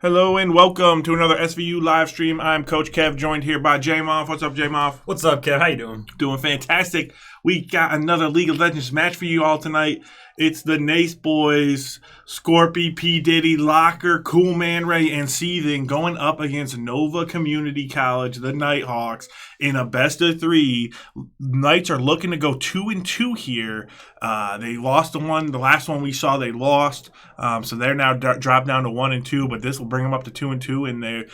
Hello and welcome to another SVU live stream. I'm Coach Kev, joined here by J-Moff. What's up, J-Moff? What's up, Kev? How you doing? Doing fantastic. We got another League of Legends match for you all tonight. It's the Nace Boys, Scorpy, P. Diddy, Locker, Cool Man Ray, and Seething going up against Nova Community College, the Nighthawks, in a best of three. Knights are looking to go 2-2 here. They lost the one. The last one we saw, they lost. So they're now dropped down to 1-2, but this will bring them up to 2-2, and they're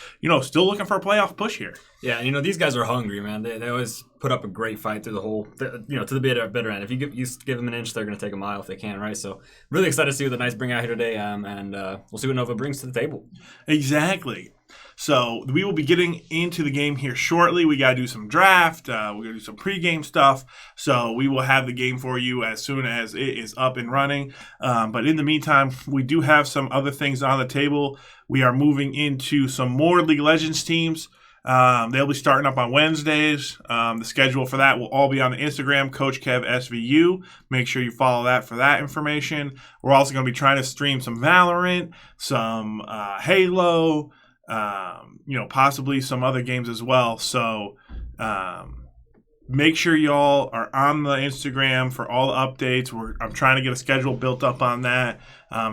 still looking for a playoff push here. Yeah, these guys are hungry, man. They always put up a great fight through the whole, to the bitter end. If you give them an inch, they're going to take a mile if they can, right? So really excited to see what the Knights bring out here today, and we'll see what Nova brings to the table. Exactly. So we will be getting into the game here shortly. We got to do some draft. We're going to do some pregame stuff. So we will have the game for you as soon as it is up and running. But in the meantime, we do have some other things on the table. We are moving into some more League of Legends teams. They'll be starting up on Wednesdays. The schedule for that will all be on the Instagram, Coach Kev SVU. Make sure you follow that for that information. We're also going to be trying to stream some Valorant, some Halo, possibly some other games as well. So make sure y'all are on the Instagram for all the updates. I'm trying to get a schedule built up on that.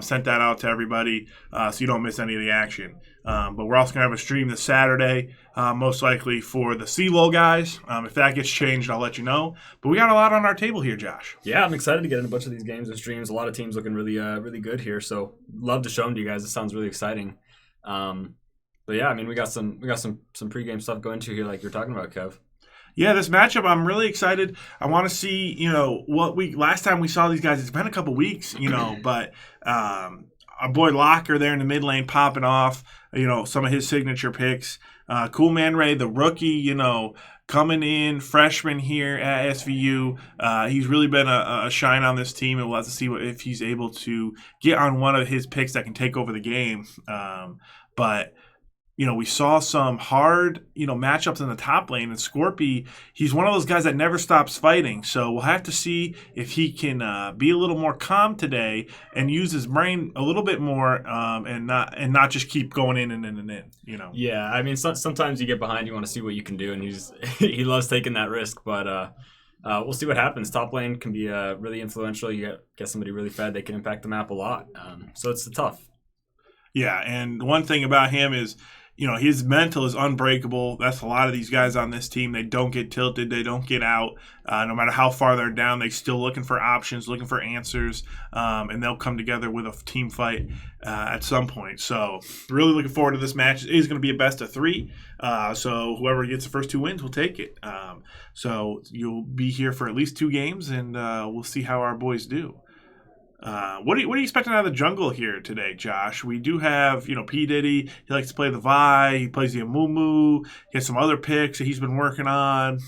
Sent that out to everybody so you don't miss any of the action. But we're also going to have a stream this Saturday, most likely for the CLO guys. If that gets changed, I'll let you know. But we got a lot on our table here, Josh. Yeah, I'm excited to get in a bunch of these games and streams. A lot of teams looking really, really good here. So love to show them to you guys. It sounds really exciting. But yeah, we got some pregame stuff going to here, like you're talking about, Kev. Yeah, this matchup, I'm really excited. I want to see, last time we saw these guys, it's been a couple weeks, but our boy Locker there in the mid lane popping off, some of his signature picks. Cool Man Ray, the rookie, coming in, freshman here at SVU. He's really been a shine on this team, and we'll have to see if he's able to get on one of his picks that can take over the game. But we saw some hard, matchups in the top lane. And Scorpy, he's one of those guys that never stops fighting. So we'll have to see if he can be a little more calm today and use his brain a little bit more, and not just keep going in and in and in. Yeah, sometimes you get behind, you want to see what you can do, and he loves taking that risk. But we'll see what happens. Top lane can be really influential. You get somebody really fed, they can impact the map a lot. So it's tough. Yeah, and one thing about him is, his mental is unbreakable. That's a lot of these guys on this team. They don't get tilted. They don't get out. No matter how far they're down, they're still looking for options, looking for answers, and they'll come together with a team fight at some point. So really looking forward to this match. It is going to be a best of three. So whoever gets the first two wins will take it. So you'll be here for at least two games, and we'll see how our boys do. What are you expecting out of the jungle here today, Josh? We do have, P. Diddy. He likes to play the Vi. He plays the Amumu. He has some other picks that he's been working on.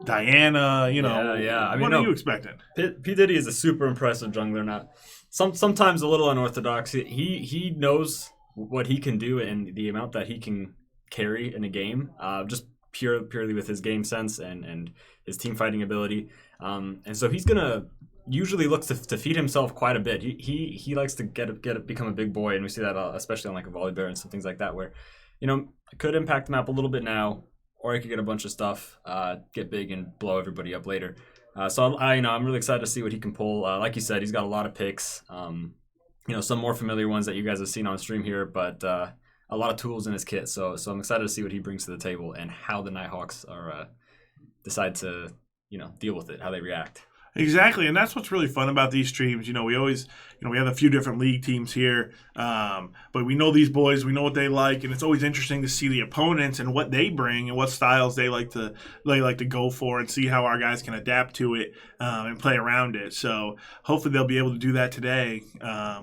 Diana, Yeah. What are you expecting? P. Diddy is a super impressive jungler. Not sometimes a little unorthodox. He knows what he can do and the amount that he can carry in a game. Just purely with his game sense and his team fighting ability. And so he's gonna usually looks to feed himself quite a bit. He likes to become a big boy, and we see that especially on like a volley bear and some things like that, where it could impact the map a little bit now, or he could get a bunch of stuff, get big and blow everybody up later. So I'm really excited to see what he can pull. Like you said, he's got a lot of picks. Some more familiar ones that you guys have seen on stream here, but a lot of tools in his kit. So I'm excited to see what he brings to the table and how the Nighthawks are decide to deal with it, how they react. Exactly, and that's what's really fun about these streams. We always, we have a few different league teams here, but we know these boys, we know what they like, and it's always interesting to see the opponents and what they bring and what styles they like to go for, and see how our guys can adapt to it and play around it. So hopefully they'll be able to do that today.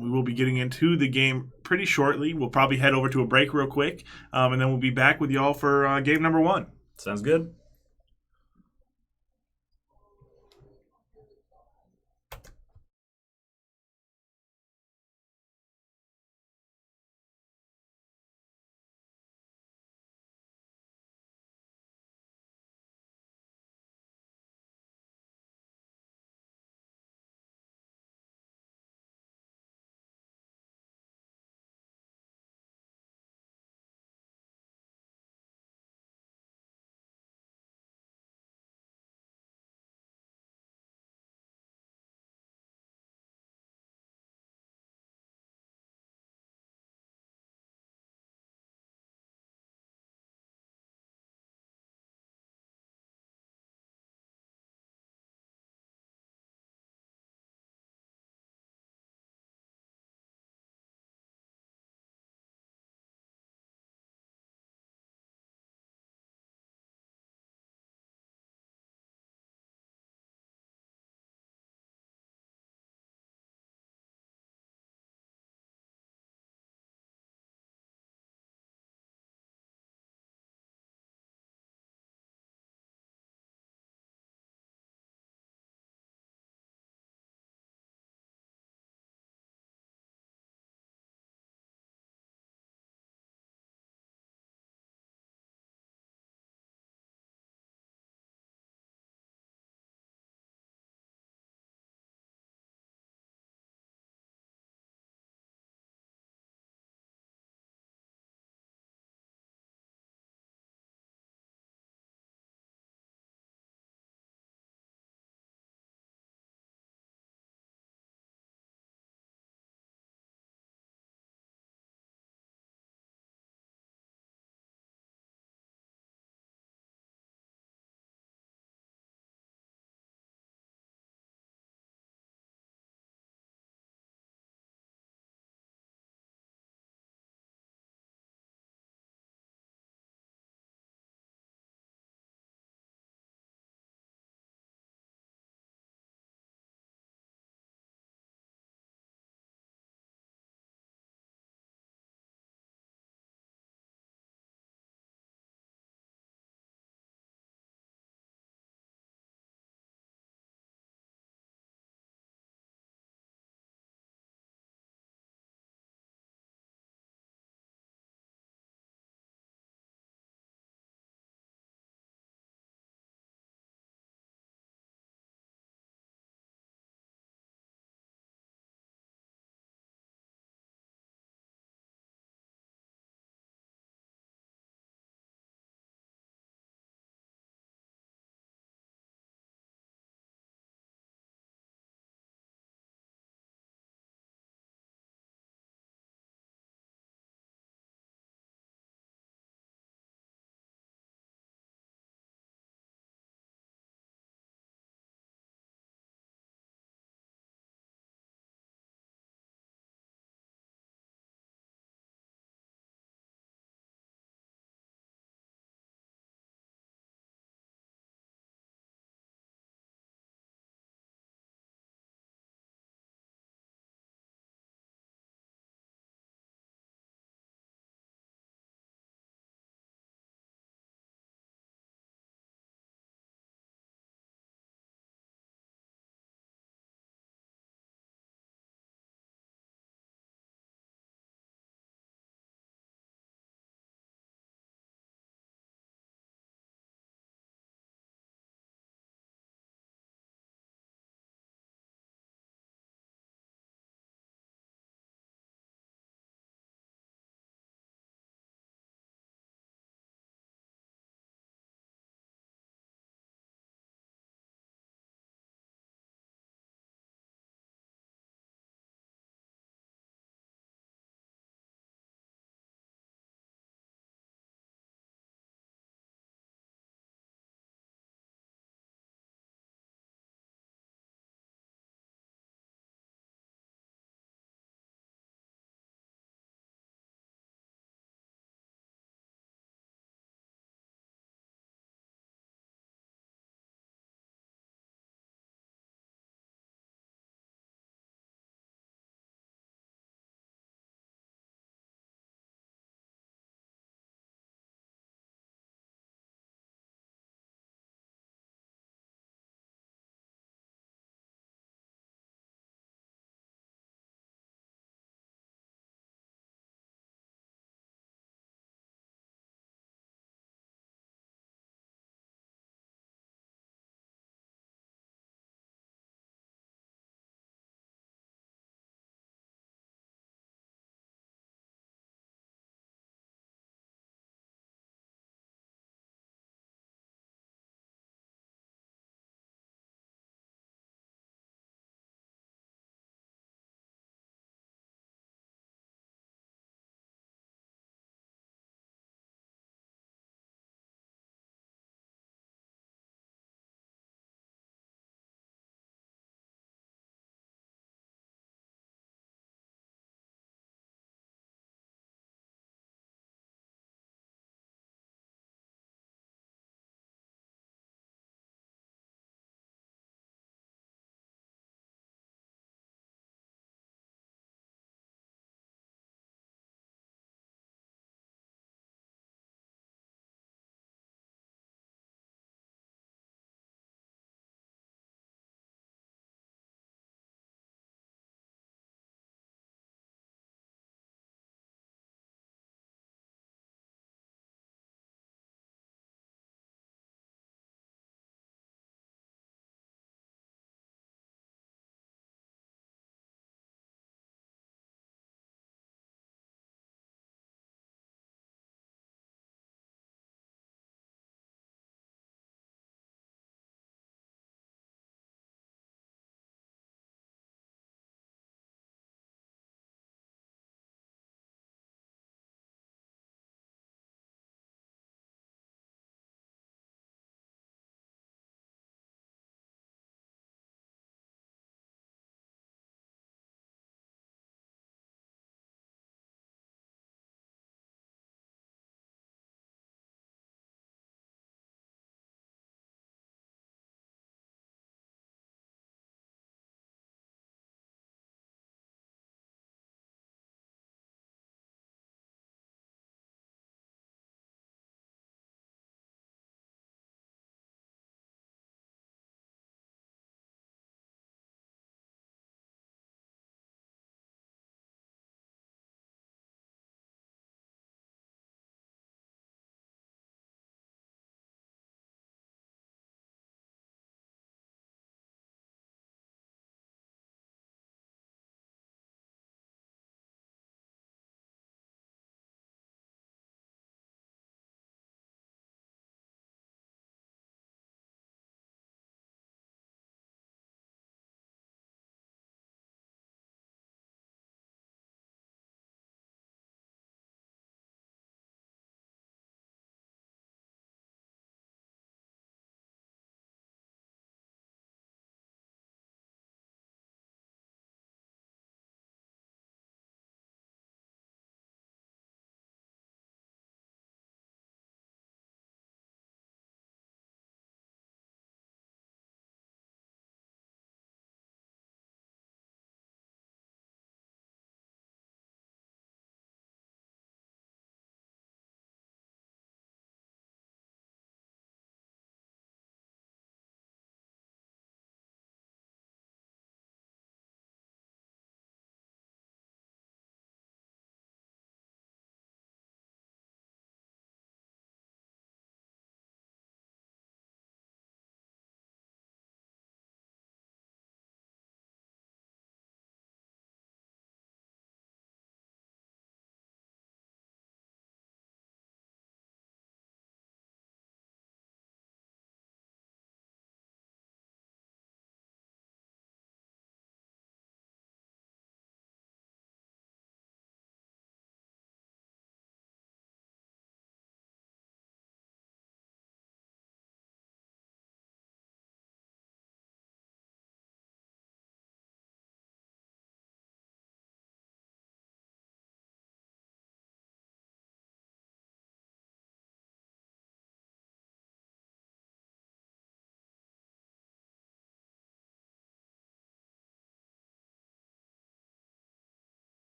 We will be getting into the game pretty shortly. We'll probably head over to a break real quick, and then we'll be back with y'all for game number 1. Sounds good.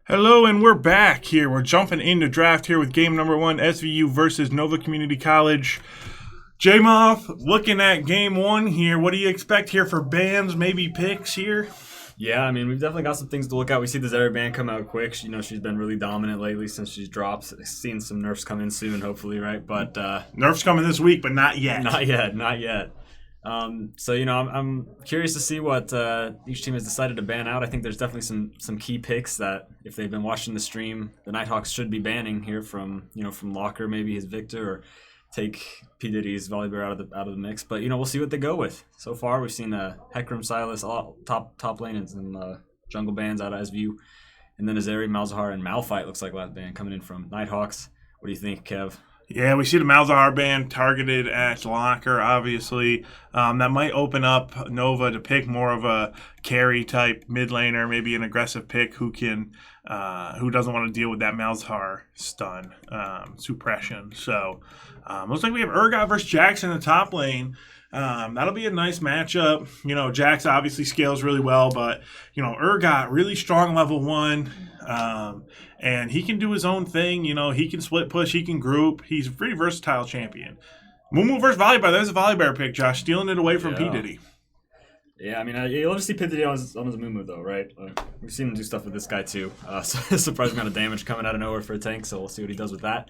Hello, and we're back here. We're jumping into draft here with game number 1, SVU versus Nova Community College. J-Moth, looking at game 1 here, what do you expect here for bans, maybe picks here? Yeah, I mean, we've definitely got some things to look at. We see the Zara band come out quick. She's been really dominant lately since she's dropped. Seeing some nerfs come in soon, hopefully, right? But nerfs coming this week, but not yet. Not yet. So I'm curious to see what each team has decided to ban out. I think there's definitely some key picks that if they've been watching the stream, the Nighthawks should be banning here from Locker, maybe his Victor, or take P Diddy's Volleyball out of the mix. But we'll see what they go with. So far we've seen Heckram, Silas, a lot top lane, and some jungle bans out of SVU, and then Azeri, Malzahar, and Malphite looks like last ban coming in from Nighthawks. What do you think, Kev? Yeah, we see the Malzahar band targeted at Locker, obviously. That might open up Nova to pick more of a carry-type mid laner, maybe an aggressive pick who doesn't want to deal with that Malzahar stun suppression. So, looks like we have Urgot versus Jax in the top lane. That'll be a nice matchup. Jax obviously scales really well, but, Urgot, really strong level 1. And he can do his own thing. He can split push, he can group. He's a pretty versatile champion. Mumu versus Volleyball. There's a Volleyball pick, Josh, stealing it away from P. Diddy. Yeah, I mean, you'll just see P. Diddy on his Mumu, though, right? We've seen him do stuff with this guy, too. Surprising amount of damage coming out of nowhere for a tank, so we'll see what he does with that.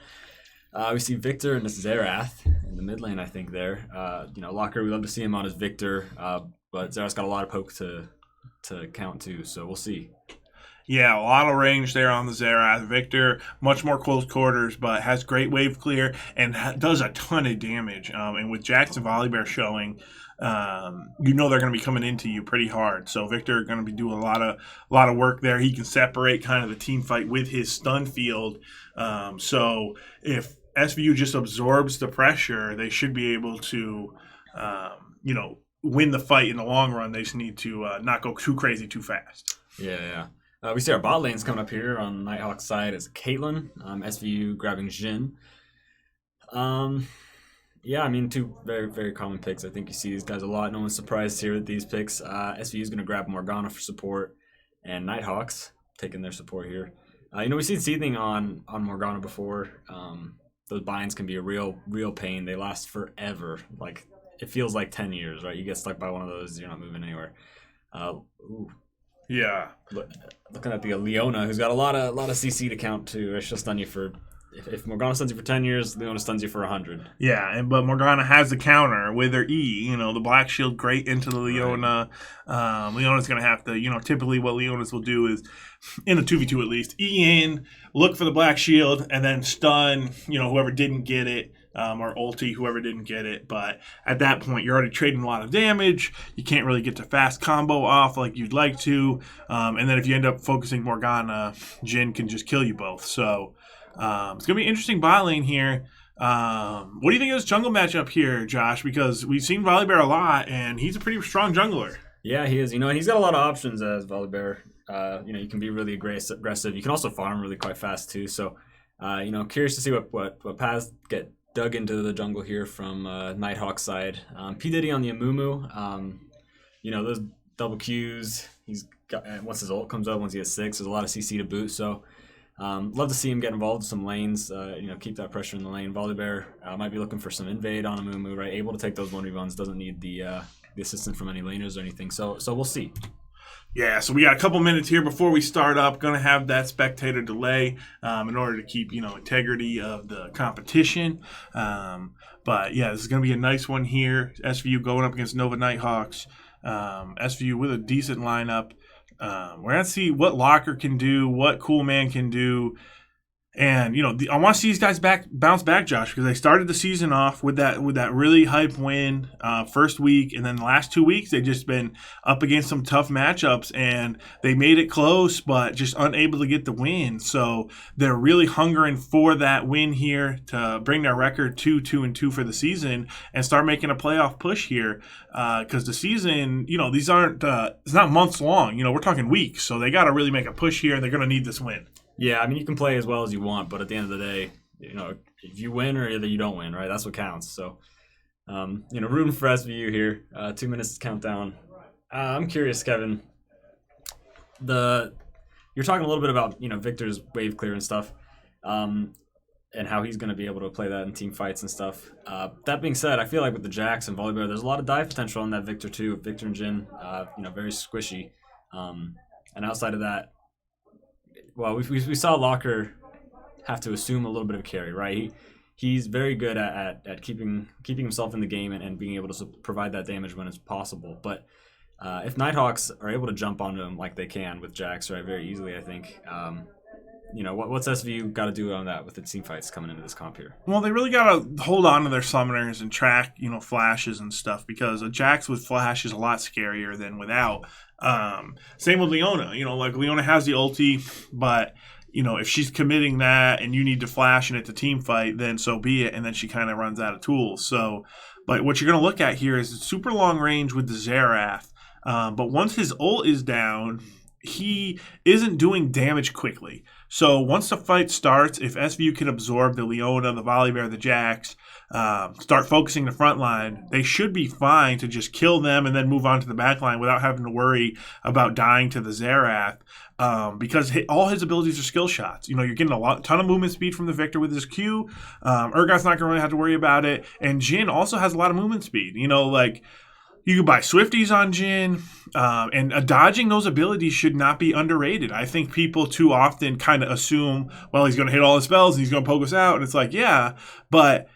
We see Victor and Zerath in the mid lane, I think, there. Locker, we love to see him on his Victor, but Zerath's got a lot of poke to count, too, so we'll see. Yeah, a lot of range there on the Zerath. Victor, much more close quarters, but has great wave clear and does a ton of damage. And with Jackson Volleyball showing, they're going to be coming into you pretty hard. So Victor going to be doing a lot of work there. He can separate kind of the team fight with his stun field. So if SVU just absorbs the pressure, they should be able to, win the fight in the long run. They just need to not go too crazy too fast. Yeah. We see our bot lanes coming up here on Nighthawk's side as Caitlyn, SVU grabbing Jin. Yeah, I mean, two very, very common picks. I think you see these guys a lot. No one's surprised here with these picks. SVU is going to grab Morgana for support, and Nighthawks taking their support here. We've seen seething on Morgana before. Those binds can be a real pain. They last forever. Like, it feels like 10 years, right? You get stuck by one of those, you're not moving anywhere. Yeah. Looking at the Leona, who's got a lot of CC to count to. She'll stun you for, if Morgana stuns you for 10 years, Leona stuns you for 100. Yeah, but Morgana has the counter with her E. The Black Shield great into the Leona. Right. Leona's going to have to, typically what Leonas will do is, in a 2v2 at least, E in, look for the Black Shield, and then stun, whoever didn't get it. Or ulti, whoever didn't get it. But at that point, you're already trading a lot of damage. You can't really get the fast combo off like you'd like to. And then if you end up focusing Morgana, Jin can just kill you both. So it's going to be an interesting bot lane here. What do you think of this jungle matchup here, Josh? Because we've seen Volleyball a lot, and he's a pretty strong jungler. Yeah, he is. And he's got a lot of options as Volleyball. You can be really aggressive. You can also farm really quite fast, too. So, curious to see what paths get dug into the jungle here from Nighthawk's side. P. Diddy on the Amumu. Those double Qs. He's got, once his ult comes up, once he has 6, there's a lot of CC to boot. So love to see him get involved in some lanes. Keep that pressure in the lane. Volleyball might be looking for some invade on Amumu, right? Able to take those 1v1s. Doesn't need the assistance from any laners or anything. So we'll see. Yeah, so we got a couple minutes here before we start up. Going to have that spectator delay in order to keep, integrity of the competition. But, yeah, this is going to be a nice one here. SVU going up against Nova Nighthawks. SVU with a decent lineup. We're going to see what Locker can do, what Cool Man can do. And, I want to see these guys bounce back, Josh, because they started the season off with that really hype win first week. And then the last 2 weeks, they've just been up against some tough matchups. And they made it close, but just unable to get the win. So they're really hungering for that win here to bring their record to 2-2 for the season and start making a playoff push here. Because the season, these aren't it's not months long. We're talking weeks. So they got to really make a push here, and they're going to need this win. Yeah, I mean, you can play as well as you want, but at the end of the day, if you win or either you don't win, right? That's what counts. So, rooting for SVU here. 2 minutes to count down. I'm curious, Kevin. The you're talking a little bit about Victor's wave clear and stuff, and how he's going to be able to play that in team fights and stuff. That being said, I feel like with the Jax and Volibear, there's a lot of dive potential on that Victor too. Victor and Jin, very squishy. And outside of that, well, we saw Locker have to assume a little bit of carry, right? He's very good at keeping himself in the game and being able to provide that damage when it's possible. But if Nighthawks are able to jump onto him like they can with Jax, right, very easily, I think. What's SVU got to do on that with the team fights coming into this comp here? Well, they really got to hold on to their summoners and track, flashes and stuff, because a Jax with flash is a lot scarier than without. Same with Leona. Like Leona has the ulti, but if she's committing that and you need to flash and it's a team fight, then so be it. And then she kind of runs out of tools. So, but what you're going to look at here is super long range with the Xerath. But once his ult is down, he isn't doing damage quickly. So once the fight starts, if SVU can absorb the Leona, the Volibear, the Jax, start focusing the front line, they should be fine to just kill them and then move on to the back line without having to worry about dying to the Xerath. Because all his abilities are skill shots. You're getting ton of movement speed from the Victor with his Q. Urgot's not going to really have to worry about it. And Jin also has a lot of movement speed. You can buy Swifties on Jin, and dodging those abilities should not be underrated. I think people too often kind of assume, well, he's going to hit all his spells and he's going to poke us out. And it's like, yeah, but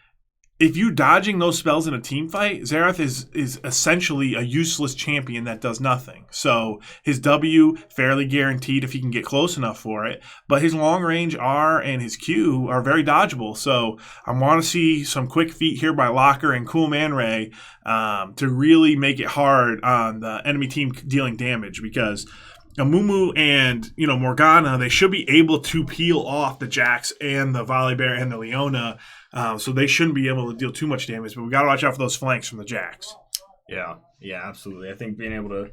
if you dodging those spells in a team fight, Xerath is essentially a useless champion that does nothing. So his W, fairly guaranteed if he can get close enough for it. But his long range R and his Q are very dodgeable. So I want to see some quick feet here by Locker and Cool Man Ray to really make it hard on the enemy team dealing damage, because Amumu and Morgana, they should be able to peel off the Jax and the Volibear and the Leona, so they shouldn't be able to deal too much damage. But we got to watch out for those flanks from the Jax. Yeah, absolutely. I think being able to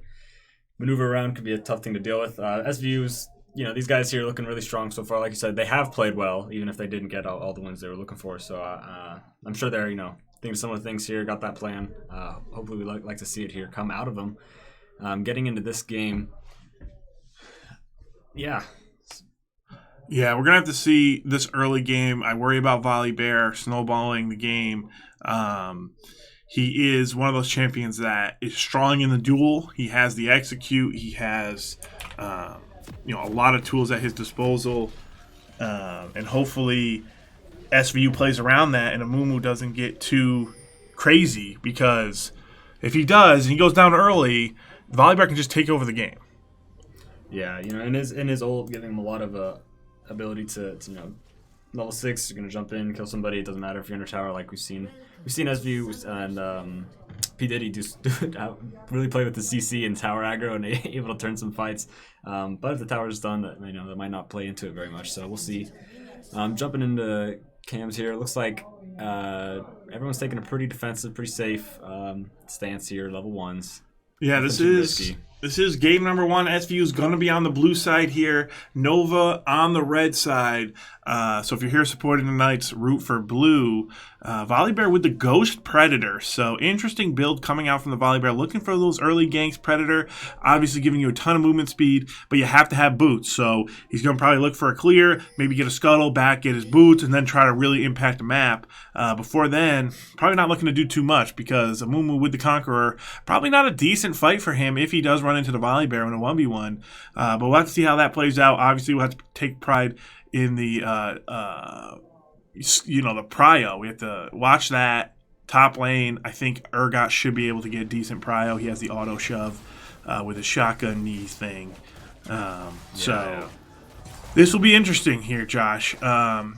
maneuver around could be a tough thing to deal with. SVU's, these guys here looking really strong so far. Like you said, they have played well, even if they didn't get all the wins they were looking for. So I'm sure they're thinking some of the things here, got that plan. Hopefully we like to see it here come out of them. Getting into this game. Yeah, we're going to have to see this early game. I worry about Volibear snowballing the game. He is one of those champions that is strong in the duel. He has the execute. He has a lot of tools at his disposal. And hopefully SVU plays around that and Amumu doesn't get too crazy, because if he does and he goes down early, Volibear can just take over the game. Yeah, in his ult, giving him a lot of ability to level 6, you're gonna jump in, kill somebody. It doesn't matter if you're under tower, like we've seen SVU and P Diddy really play with the CC and tower aggro and able to turn some fights. But if the tower is done, that might not play into it very much. So we'll see. Jumping into cams here, it looks like everyone's taking a pretty defensive, pretty safe stance here, level 1s. Yeah, this is game number 1. SVU is going to be on the blue side here. Nova on the red side. So if you're here supporting the Knights, root for blue. Volibear with the Ghost Predator. So interesting build coming out from the Volibear. Looking for those early ganks. Predator obviously giving you a ton of movement speed, but you have to have boots. So he's going to probably look for a clear, maybe get a scuttle back, get his boots, and then try to really impact the map. Before then, probably not looking to do too much, because Amumu with the Conqueror, probably not a decent fight for him if he does run into the Volibear in a 1v1. But we'll have to see how that plays out. Obviously, we'll have to take pride in the the prio. We have to watch that top lane. I think Urgot should be able to get decent prio. He has the auto shove with his shotgun knee thing. So this will be interesting here, Josh.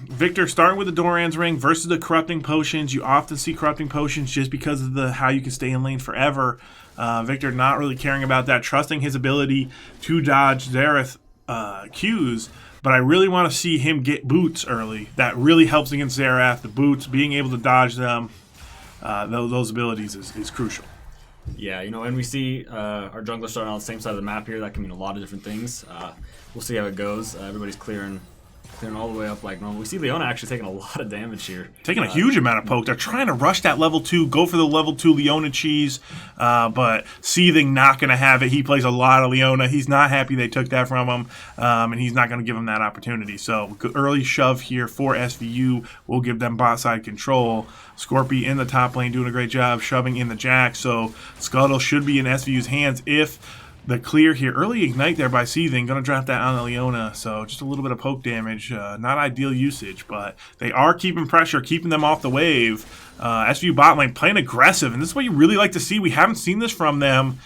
Victor, starting with the Doran's Ring versus the Corrupting Potions. You often see Corrupting Potions just because of how you can stay in lane forever. Victor not really caring about that, trusting his ability to dodge Xerath Qs. But I really want to see him get boots early. That really helps against Xerath. The boots, being able to dodge them, those abilities is crucial. Yeah, and we see our jungler starting on the same side of the map here. That can mean a lot of different things. We'll see how it goes. Everybody's clearing clearing all the way up like normal. We see Leona actually taking a lot of damage here. Taking a huge amount of poke. They're trying to rush that level 2, go for the level 2 Leona cheese, but Seething not going to have it. He plays a lot of Leona. He's not happy they took that from him, and he's not going to give him that opportunity. So early shove here for SVU will give them bot side control. Scorpy in the top lane doing a great job shoving in the Jack, so Scuttle should be in SVU's hands if the clear here. Early ignite there by Seething. Going to drop that on the Leona, so just a little bit of poke damage. Not ideal usage, but they are keeping pressure, keeping them off the wave. SVU bot lane playing aggressive, and this is what you really like to see. We haven't seen this from them.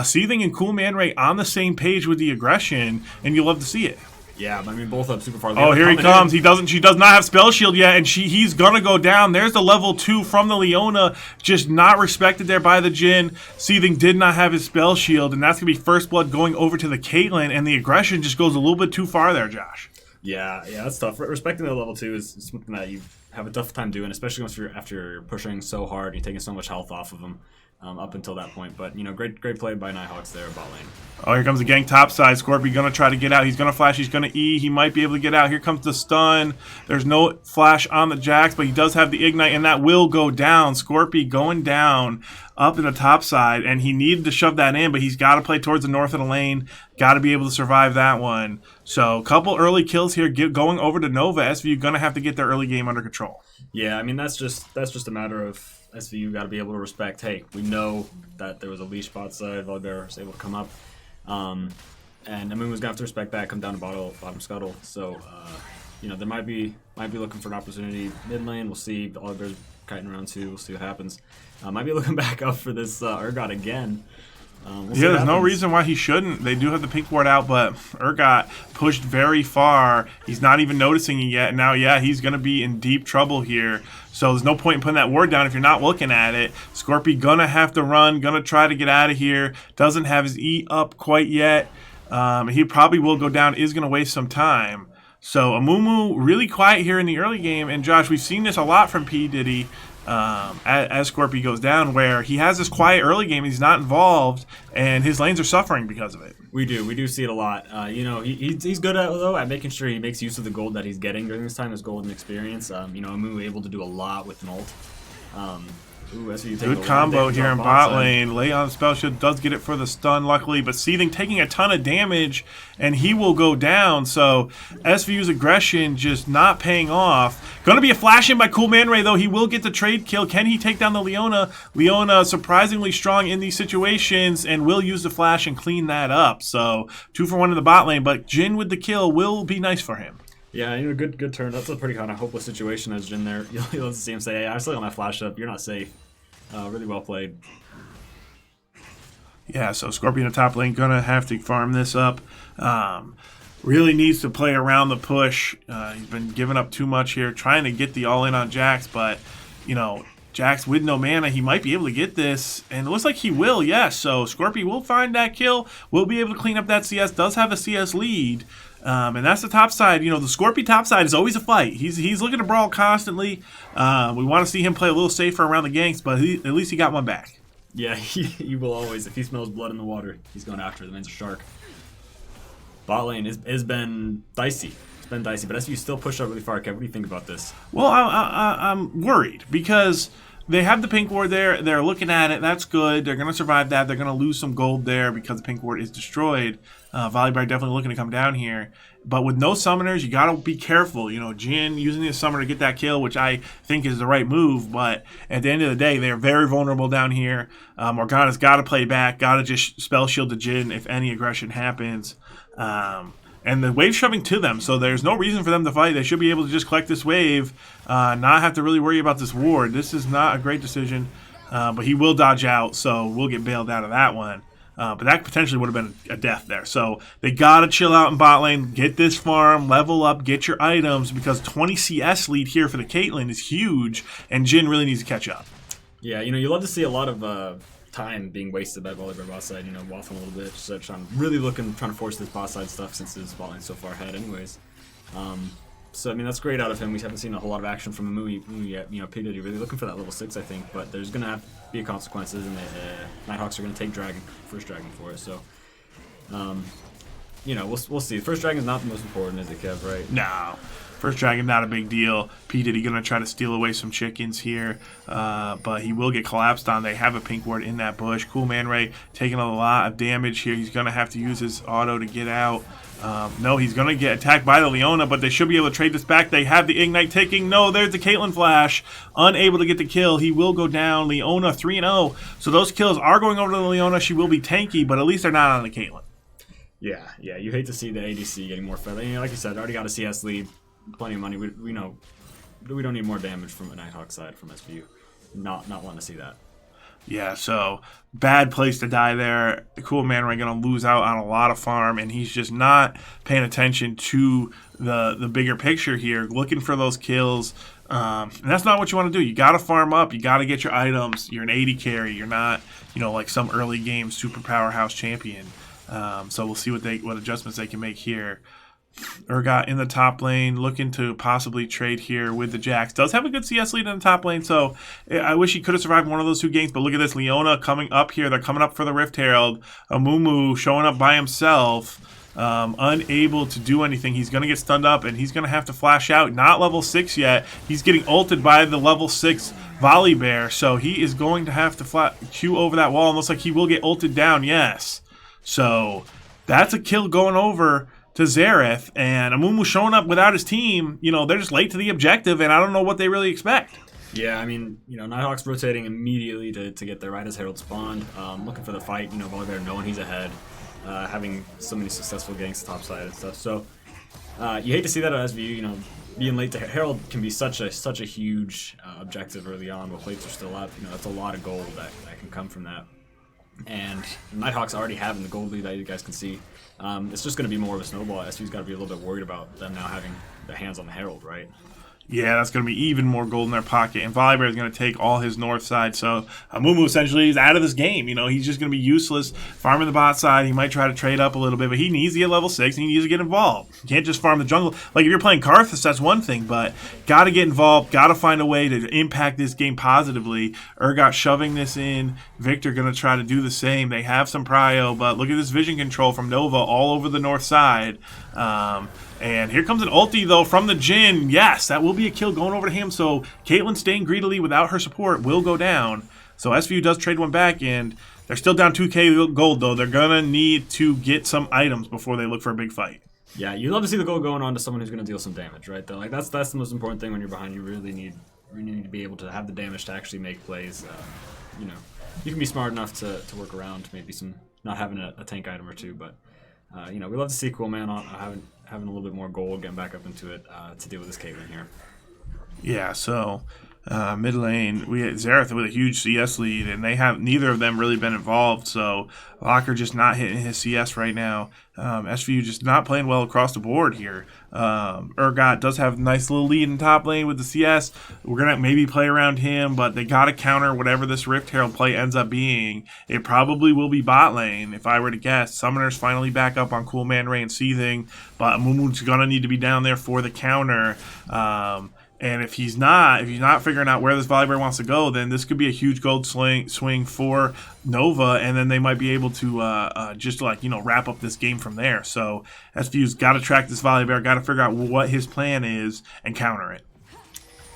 Seething and Cool Man Ray on the same page with the aggression, and you love to see it. Yeah, I mean, both up super far. Oh, here he comes. He doesn't. She does not have spell shield yet, and he's gonna go down. There's the level 2 from the Leona, just not respected there by the Jhin. Seething did not have his spell shield, and that's gonna be first blood going over to the Caitlyn, and the aggression just goes a little bit too far there, Josh. Yeah, that's tough. Respecting the level 2 is something that you have a tough time doing, especially after you're pushing so hard, you're taking so much health off of them. Up until that point, but great play by Nighthawks there, bot lane. Oh, here comes the gang top side. Scorpy gonna try to get out. He's gonna flash. He's gonna E. He might be able to get out. Here comes the stun. There's no flash on the Jax, but he does have the ignite, and that will go down. Scorpy going down up in the top side, and he needed to shove that in, but he's got to play towards the north of the lane. Got to be able to survive that one. So, a couple early kills here going over to Nova. SVU gonna have to get their early game under control. Yeah, I mean that's just a matter of SVU got to be able to respect, hey, we know that there was a leash bot side, Volibear was able to come up, and Amumu was going to have to respect that, come down to bottom Scuttle, so, they might be looking for an opportunity mid lane, we'll see, Volibear's kiting around too, we'll see what happens. Might be looking back up for this Urgot again. There's no reason why he shouldn't. They do have the pink ward out, but Urgot pushed very far. He's not even noticing it yet. And now, he's going to be in deep trouble here. So there's no point in putting that ward down if you're not looking at it. Scorpy going to have to run, going to try to get out of here. Doesn't have his E up quite yet. He probably will go down, is going to waste some time. So Amumu really quiet here in the early game. And Josh, we've seen this a lot from P. Diddy. As Scorpy goes down, where he has this quiet early game, he's not involved, and his lanes are suffering because of it. We do see it a lot. He's good at making sure he makes use of the gold that he's getting during this time, his golden experience. Amu able to do a lot with an ult. Good combo here in bot lane. Lay on spell shield does get it for the stun, luckily, but Seething taking a ton of damage, and he will go down. So SVU's aggression just not paying off. Going to be a flash in by Cool Man Ray, though. He will get the trade kill. Can he take down the Leona? Leona surprisingly strong in these situations, and will use the flash and clean that up. So 2 for 1 in the bot lane, but Jhin with the kill will be nice for him. Yeah, good turn. That's a pretty kind of hopeless situation as Jhin there. You'll love to see him say, hey, I still got my flash up. You're not safe. Really well played. Yeah, so Scorpion in the top lane going to have to farm this up. Really needs to play around the push. He's been giving up too much here, trying to get the all-in on Jax, but, Jax with no mana, he might be able to get this, and it looks like he will, yes. So Scorpion will find that kill, will be able to clean up that CS, does have a CS lead. And that's the top side. The Scorpion top side is always a fight. He's looking to brawl constantly. We want to see him play a little safer around the ganks, but at least he got one back. Yeah, he will always. If he smells blood in the water, he's going after the man's a shark. Bot lane has been dicey. It's been dicey, but SVU still pushed up really far. Kev, what do you think about this? Well, I'm worried because they have the pink ward there. They're looking at it. That's good. They're going to survive that. They're going to lose some gold there because the pink ward is destroyed. Volibear definitely looking to come down here. But with no summoners, you got to be careful. Jhin using the summoner to get that kill, which I think is the right move. But at the end of the day, they're very vulnerable down here. Morgana's got to play back. Got to just spell shield to Jhin if any aggression happens. And the wave's shoving to them, so there's no reason for them to fight. They should be able to just collect this wave, not have to really worry about this ward. This is not a great decision, but he will dodge out, so we'll get bailed out of that one. But that potentially would have been a death there. So they got to chill out in bot lane, get this farm, level up, get your items, because 20 CS lead here for the Caitlyn is huge, and Jhin really needs to catch up. Yeah, you love to see a lot of time being wasted by Volibear bot side, waffling a little bit, just trying to force this bot side stuff since his bot lane's so far ahead anyways. So, that's great out of him. We haven't seen a whole lot of action from Amumu yet. P. Diddy really looking for that level 6, I think, but there's going to have to be consequences, and the Nighthawks are going to take first dragon for it, so we'll see. First dragon's not the most important, is it, Kev? Right? No. First dragon, not a big deal. P. Diddy going to try to steal away some chickens here, but he will get collapsed on. They have a pink ward in that bush. Cool Man Ray taking a lot of damage here. He's going to have to use his auto to get out. No, he's going to get attacked by the Leona, but they should be able to trade this back. They have the Ignite ticking. No, there's the Caitlyn flash. Unable to get the kill. He will go down. Leona 3-0. So those kills are going over to the Leona. She will be tanky, but at least they're not on the Caitlyn. Yeah. You hate to see the ADC getting more fed. Like you said, already got a CS lead. Plenty of money. We know we don't need more damage from a Nighthawk side from SVU. Not wanting to see that. Yeah, so bad place to die there. The Cool Man Ray going to lose out on a lot of farm, and he's just not paying attention to the bigger picture here, looking for those kills. And that's not what you want to do. You got to farm up. You got to get your items. You're an 80 carry. You're not, like some early game super powerhouse champion. So we'll see what adjustments they can make here. Urgot in the top lane, looking to possibly trade here with the Jax. Does have a good CS lead in the top lane, so I wish he could have survived one of those two games. But look at this, Leona coming up here. They're coming up for the Rift Herald. Amumu showing up by himself, unable to do anything. He's going to get stunned up, and he's going to have to flash out. Not level 6 yet. He's getting ulted by the level 6 Volley Bear, so he is going to have to Q over that wall. And looks like he will get ulted down, yes. So that's a kill going over to Xerath, and Amumu showing up without his team. They're just late to the objective, and I don't know what they really expect. Yeah, I mean, Nighthawk's rotating immediately to get there right as Herald spawned. Looking for the fight, Volley Bear knowing he's ahead, having so many successful ganks top side and stuff. So you hate to see that at SVU, being late to Herald can be such a huge objective early on, but plates are still up. That's a lot of gold that can come from that. And Nighthawk's already having the gold lead that you guys can see. It's just going to be more of a snowball. SVU's got to be a little bit worried about them now having the hands on the Herald, right? Yeah, that's going to be even more gold in their pocket. And Volley Bear is going to take all his north side. So Amumu essentially is out of this game. He's just going to be useless farming the bot side. He might try to trade up a little bit, but he needs to get level 6 and he needs to get involved. You can't just farm the jungle. Like if you're playing Karthus, that's one thing, but got to get involved, got to find a way to impact this game positively. Urgot shoving this in. Victor going to try to do the same. They have some prio, but look at this vision control from Nova all over the north side. And here comes an ulti, though, from the Jhin. Yes, that will be a kill going over to him. So Caitlyn staying greedily without her support will go down. So SVU does trade one back, and they're still down 2k gold, though. They're going to need to get some items before they look for a big fight. Yeah, you love to see the gold going on to someone who's going to deal some damage, right? Though, that's the most important thing when you're behind. You really need to be able to have the damage to actually make plays. You can be smart enough to work around maybe some not having a tank item or two, but we love to see Cool Man having a little bit more gold, getting back up into it to deal with this Caitlyn here. Yeah, so mid lane, we had Xerath with a huge CS lead, and neither of them really been involved. So Locker just not hitting his CS right now. SVU just not playing well across the board here. Urgot does have a nice little lead in top lane with the CS. We're gonna maybe play around him, but they gotta counter whatever this Rift Herald play ends up being. It probably will be bot lane, if I were to guess. Summoner's finally back up on Cool Man Ray and Seething, but Amumu's gonna need to be down there for the counter. And if he's not figuring out where this Volley Bear wants to go, then this could be a huge gold swing for Nova, and then they might be able to just wrap up this game from there. So SVU's got to track this Volley Bear, got to figure out what his plan is and counter it.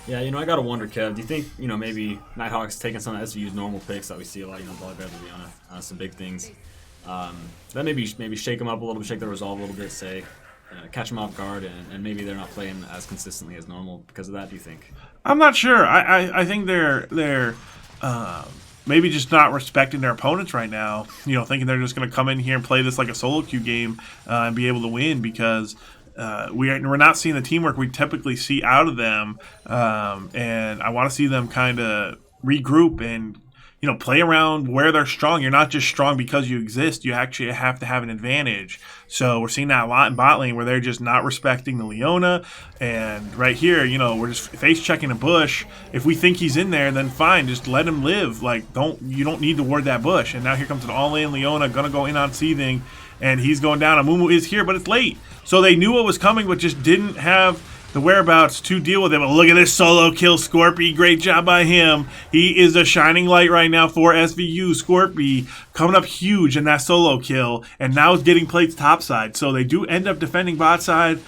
Yeah, I gotta wonder, Kev. Do you think maybe Nighthawk's taking some of SVU's normal picks that we see a lot, Volley Bear, Leona, some big things. That maybe shake them up a little bit, shake their resolve a little bit, say. Catch them off guard, and maybe they're not playing as consistently as normal because of that. Do you think? I'm not sure. I think they're maybe just not respecting their opponents right now. Thinking they're just going to come in here and play this like a solo queue game and be able to win because we're not seeing the teamwork we typically see out of them. And I want to see them kind of regroup and play around where they're strong. You're not just strong because you exist. You actually have to have an advantage. So we're seeing that a lot in bot lane where they're just not respecting the Leona. And right here, we're just face checking a bush. If we think he's in there, then fine, just let him live. You don't need to ward that bush. And now here comes an all-in Leona, gonna go in on Seething, and he's going down. Amumu is here, but it's late. So they knew what was coming, but just didn't have the whereabouts to deal with it. But look at this solo kill, Scorpy. Great job by him. He is a shining light right now for SVU. Scorpy coming up huge in that solo kill, and now is getting plates topside. So they do end up defending bot side.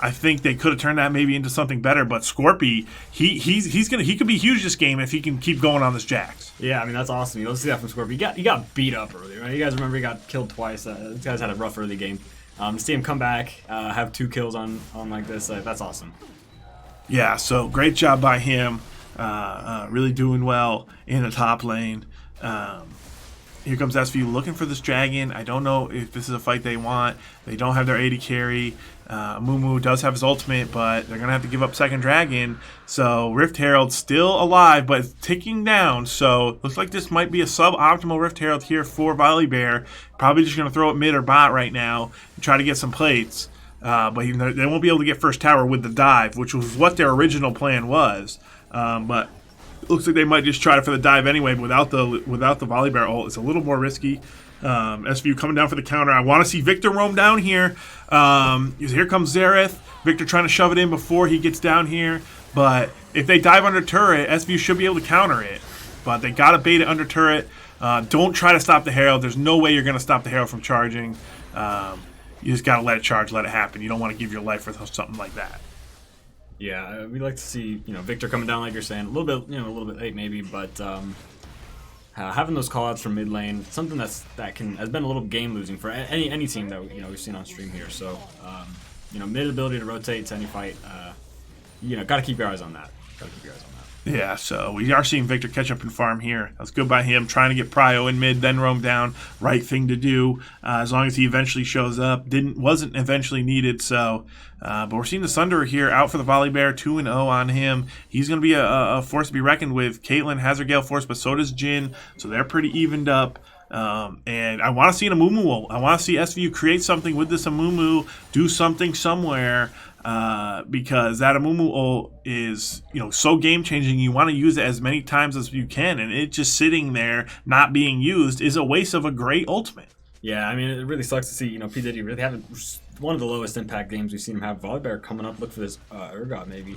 I think they could have turned that maybe into something better, but Scorpy, he could be huge this game if he can keep going on this Jax. Yeah, I mean that's awesome. You don't see that from Scorpy. He got beat up early, right? You guys remember he got killed twice. These guys had a rough early game. To see him come back, have 2 kills on like this, that's awesome. Yeah, so great job by him. Really doing well in the top lane. Here comes SVU looking for this dragon. I don't know if this is a fight they want. They don't have their AD carry. Mumu does have his ultimate, but they're going to have to give up second dragon. So Rift Herald still alive, but it's ticking down. So looks like this might be a suboptimal Rift Herald here for Volibear. Probably just going to throw it mid or bot right now and try to get some plates. But they won't be able to get first tower with the dive, which was what their original plan was. But it looks like they might just try it for the dive anyway, but without the Volibear ult, it's a little more risky. SVU coming down for the counter. I want to see Victor roam down here. Here comes Xerath. Victor trying to shove it in before he gets down here. But if they dive under turret, SVU should be able to counter it. But they got to bait it under turret. Don't try to stop the Herald. There's no way you're going to stop the Herald from charging. You just got to let it charge, let it happen. You don't want to give your life for something like that. Yeah, we like to see Victor coming down like you're saying, a little bit late maybe, but having those callouts from mid lane, something has been a little game losing for any team that we've seen on stream here. So mid ability to rotate to any fight, got to keep your eyes on that. Yeah, so we are seeing Victor catch up and farm here. That's good by him, trying to get Prio in mid, then roam down. Right thing to do, as long as he eventually shows up. Wasn't eventually needed, so... but we're seeing the Sunderer here out for the Volibear, 2-0 on him. He's going to be a force to be reckoned with. Caitlyn has her Gale Force, but so does Jhin, so they're pretty evened up. And I want to see an Amumu ult. I want to see SVU create something with this Amumu, do something somewhere. Because that Amumu ult is, so game-changing. You want to use it as many times as you can, and it just sitting there not being used is a waste of a great ultimate. Yeah, I mean, it really sucks to see, P. Diddy really having one of the lowest impact games we've seen him have. Volibear coming up, look for this Urgot maybe.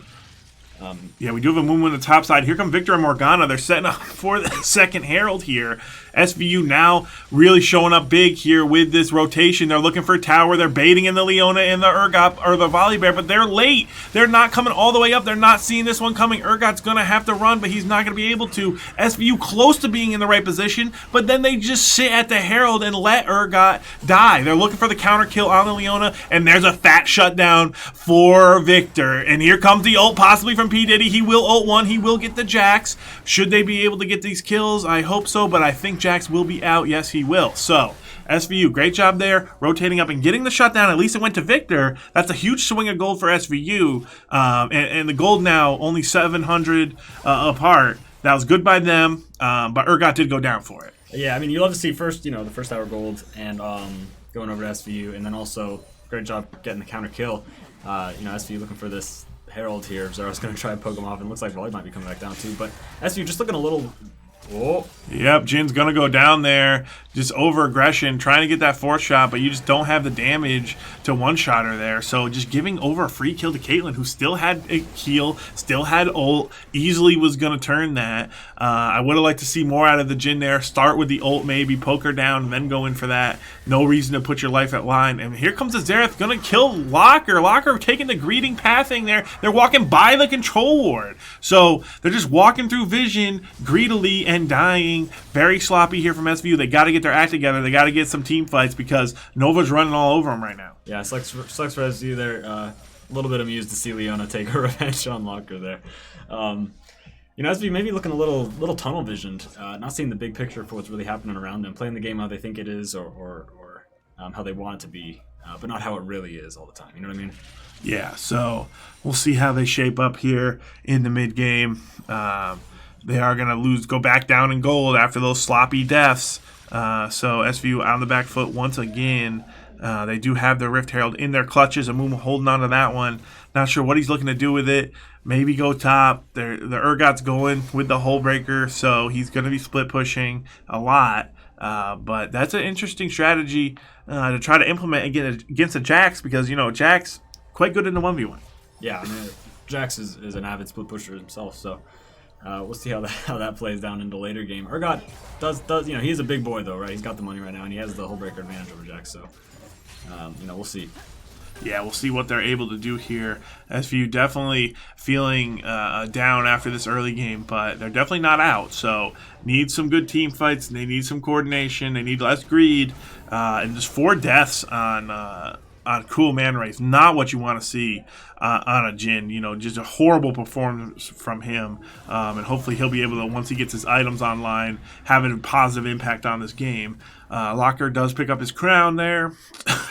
Yeah, we do have a Mumu on the top side. Here come Victor and Morgana. They're setting up for the second Herald here. SVU now really showing up big here with this rotation. They're looking for a tower. They're baiting in the Leona and the Urgot or the Volibear, but they're late. They're not coming all the way up. They're not seeing this one coming. Urgot's going to have to run, but he's not going to be able to. SVU close to being in the right position, but then they just sit at the Herald and let Urgot die. They're looking for the counter kill on the Leona, and there's a fat shutdown for Victor. And here comes the ult, possibly from P. Diddy. He will ult one. He will get the Jax. Should they be able to get these kills? I hope so, but I think Jax will be out. Yes, he will. So, SVU, great job there, rotating up and getting the shutdown. At least it went to Victor. That's a huge swing of gold for SVU. And the gold now only 700 apart. That was good by them, but Urgot did go down for it. Yeah, I mean, you love to see first, the first hour gold and going over to SVU, and then also great job getting the counter kill. SVU looking for this Herald here. Xerath's going to try and poke him off, and looks like Volley might be coming back down too. But SVU just looking a little... Whoa. Yep, Jin's going to go down there. Just over-aggression, trying to get that fourth shot, but you just don't have the damage to one-shot her there. So just giving over a free kill to Caitlyn, who still had a heal, still had ult, easily was going to turn that. I would have liked to see more out of the Jhin there. Start with the ult maybe, poke her down, then go in for that. No reason to put your life at line. And here comes the Xerath, going to kill Locker. Locker taking the greeting pathing there. They're walking by the control ward. So they're just walking through vision greedily and dying. Very sloppy here from SVU. They got to get their act together. They got to get some team fights because Nova's running all over them right now. Yeah, sucks for SVU there. A little bit amused to see Leona take her revenge on Locker there. SVU maybe looking a little tunnel visioned, not seeing the big picture for what's really happening around them, playing the game how they think it is or how they want it to be, but not how it really is all the time. You know what I mean? Yeah, so we'll see how they shape up here in the mid game. They are going to go back down in gold after those sloppy deaths. So SVU on the back foot once again. They do have the Rift Herald in their clutches. Amumu holding on to that one. Not sure what he's looking to do with it. Maybe go top. The Urgot's going with the Hull Breaker, so he's going to be split pushing a lot. But that's an interesting strategy to try to implement against a Jax because, Jax quite good in the 1v1. Yeah, I mean, Jax is an avid split pusher himself, so we'll see how that plays down into later game. Urgot does he's a big boy though, right? He's got the money right now, and he has the whole breaker advantage over Jax, so we'll see. Yeah, we'll see what they're able to do here. SVU definitely feeling down after this early game, but they're definitely not out. So need some good team fights. They need some coordination. They need less greed. And just 4 deaths on Cool Man Ray is not what you want to see on a Jhin. Just a horrible performance from him. And hopefully he'll be able to, once he gets his items online, have a positive impact on this game. Locker does pick up his crown there.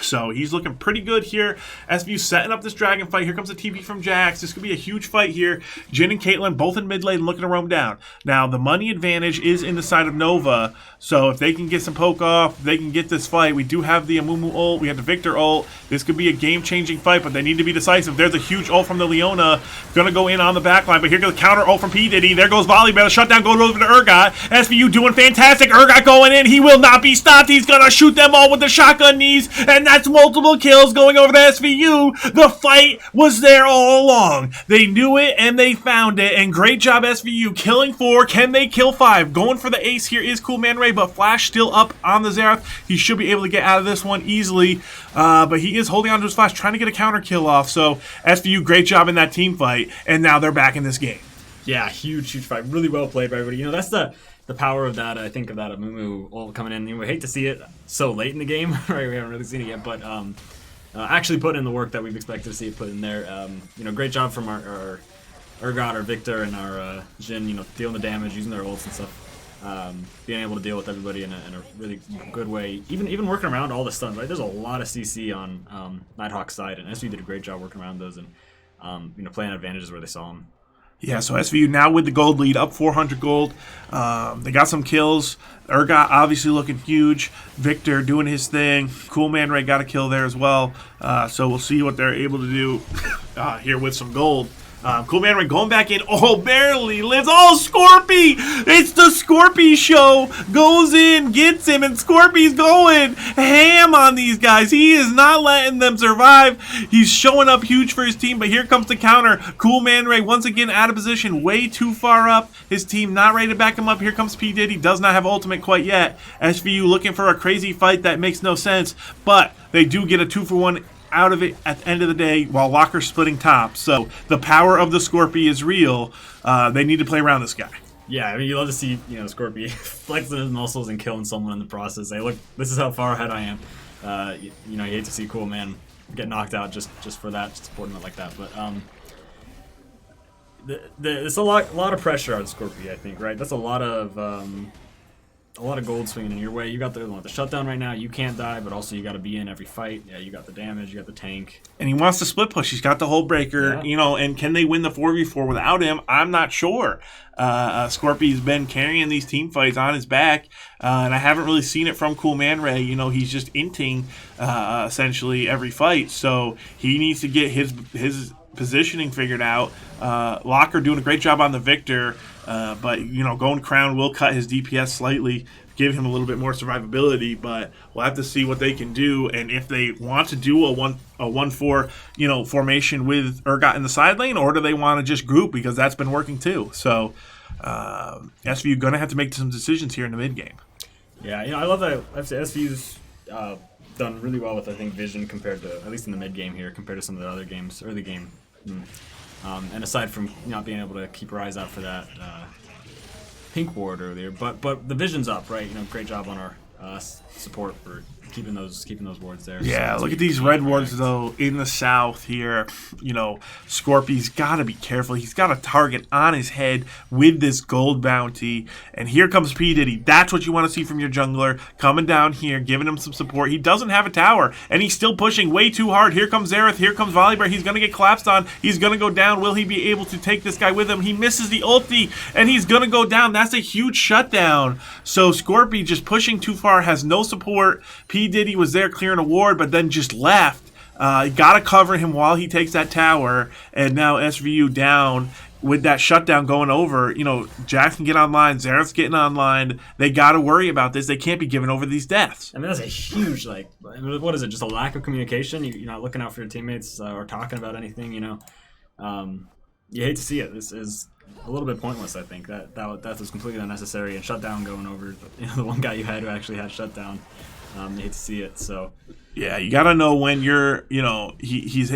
So he's looking pretty good here. SVU setting up this dragon fight. Here comes a TP from Jax. This could be a huge fight here. Jhin and Caitlyn both in mid lane looking to roam down. Now, the money advantage is in the side of Nova. So if they can get some poke off, they can get this fight. We do have the Amumu ult. We have the Victor ult. This could be a game-changing fight, but they need to be decisive. There's a huge ult from the Leona. Going to go in on the backline, but here goes the counter ult from P. Diddy. There goes Volley. The shutdown goes over to Urgot. SVU doing fantastic. Urgot going in. He will not be stopped. He's going to shoot them all with the shotgun knees, and that's multiple kills going over to SVU. The fight was there all along. They knew it, and they found it, and great job, SVU. Killing 4. Can they kill 5? Going for the ace here is Cool Man Ray, but Flash still up on the Xerath. He should be able to get out of this one easily, but he is holding on to his Flash, trying to get a counter kill off. So SVU, great job in that team fight, and now they're back in this game. Yeah, huge fight. Really well played by everybody. That's the power of that, I think, of that Amumu ult coming in. We hate to see it so late in the game, right? We haven't really seen it yet, but actually put in the work that we've expected to see it put in there. Great job from our Urgot, our Victor, and our Jhin, dealing the damage, using their ults and stuff. Being able to deal with everybody in a really good way. Even working around all the stuns, right? There's a lot of CC on Nighthawk's side, and SVU did a great job working around those and playing advantages where they saw them. Yeah, so SVU now with the gold lead, up 400 gold. They got some kills. Urgot obviously looking huge. Victor doing his thing. Cool Man Ray got a kill there as well. So we'll see what they're able to do here with some gold. Cool Man Ray going back in. Oh, barely lives. Oh, Scorpy! It's the Scorpy show. Goes in, gets him, and Scorpy's going ham on these guys. He is not letting them survive. He's showing up huge for his team, but here comes the counter. Cool Man Ray once again out of position, way too far up. His team not ready to back him up. Here comes P. Diddy. Does not have ultimate quite yet. SVU looking for a crazy fight that makes no sense, but they do get a 2-for-1 out of it at the end of the day while Locker's splitting top. So the power of the Scorpy is real. They need to play around this guy. Yeah, I mean, you love to see, Scorpy flexing his muscles and killing someone in the process. Hey, look, this is how far ahead I am. You hate to see Cool Man get knocked out just for that, supporting it like that. But there's a lot of pressure on Scorpy, I think, right? That's a lot of gold swinging in your way. You got the shutdown right now. You can't die, but also you got to be in every fight. Yeah, you got the damage. You got the tank. And he wants to split push. He's got the whole breaker, and can they win the 4v4 without him? I'm not sure. Scorpy's been carrying these team fights on his back, and I haven't really seen it from Cool Man Ray. He's just inting essentially every fight. So he needs to get his positioning figured out. Locker doing a great job on the Victor, but going crown will cut his DPS slightly, give him a little bit more survivability, but we'll have to see what they can do, and if they want to do a 1-4 formation with Urgot in the side lane, or do they want to just group, because that's been working too. So SVU gonna have to make some decisions here in the mid game. Yeah, I love that. I've said SVU's done really well with, I think, vision compared to, at least in the mid game here, compared to some of the other games, early game. And aside from not being able to keep your eyes out for that pink ward earlier, but the vision's up, right? Great job on our support for keeping those wards there. Yeah, look at these red wards though in the south here. Scorpy's got to be careful. He's got a target on his head with this gold bounty, and here comes P. Diddy. That's what you want to see from your jungler, coming down here, giving him some support. He doesn't have a tower, and he's still pushing way too hard. Here comes Xerath. Here comes Volibear. He's going to get collapsed on. He's going to go down. Will he be able to take this guy with him? He misses the ulti, and he's going to go down. That's a huge shutdown. So Scorpy just pushing too far, has no support. P. Diddy was there clearing a ward, but then just left. Got to cover him while he takes that tower, and now SVU down with that shutdown going over. Jax can get online, Xerath's getting online. They got to worry about this. They can't be giving over these deaths. I mean, that's a huge, what is it, just a lack of communication? You're not looking out for your teammates or talking about anything, You hate to see it. This is a little bit pointless, I think. That was completely unnecessary, and shutdown going over the one guy you had who actually had shutdown. You hate to see it. So Yeah, you got to know when you're, he's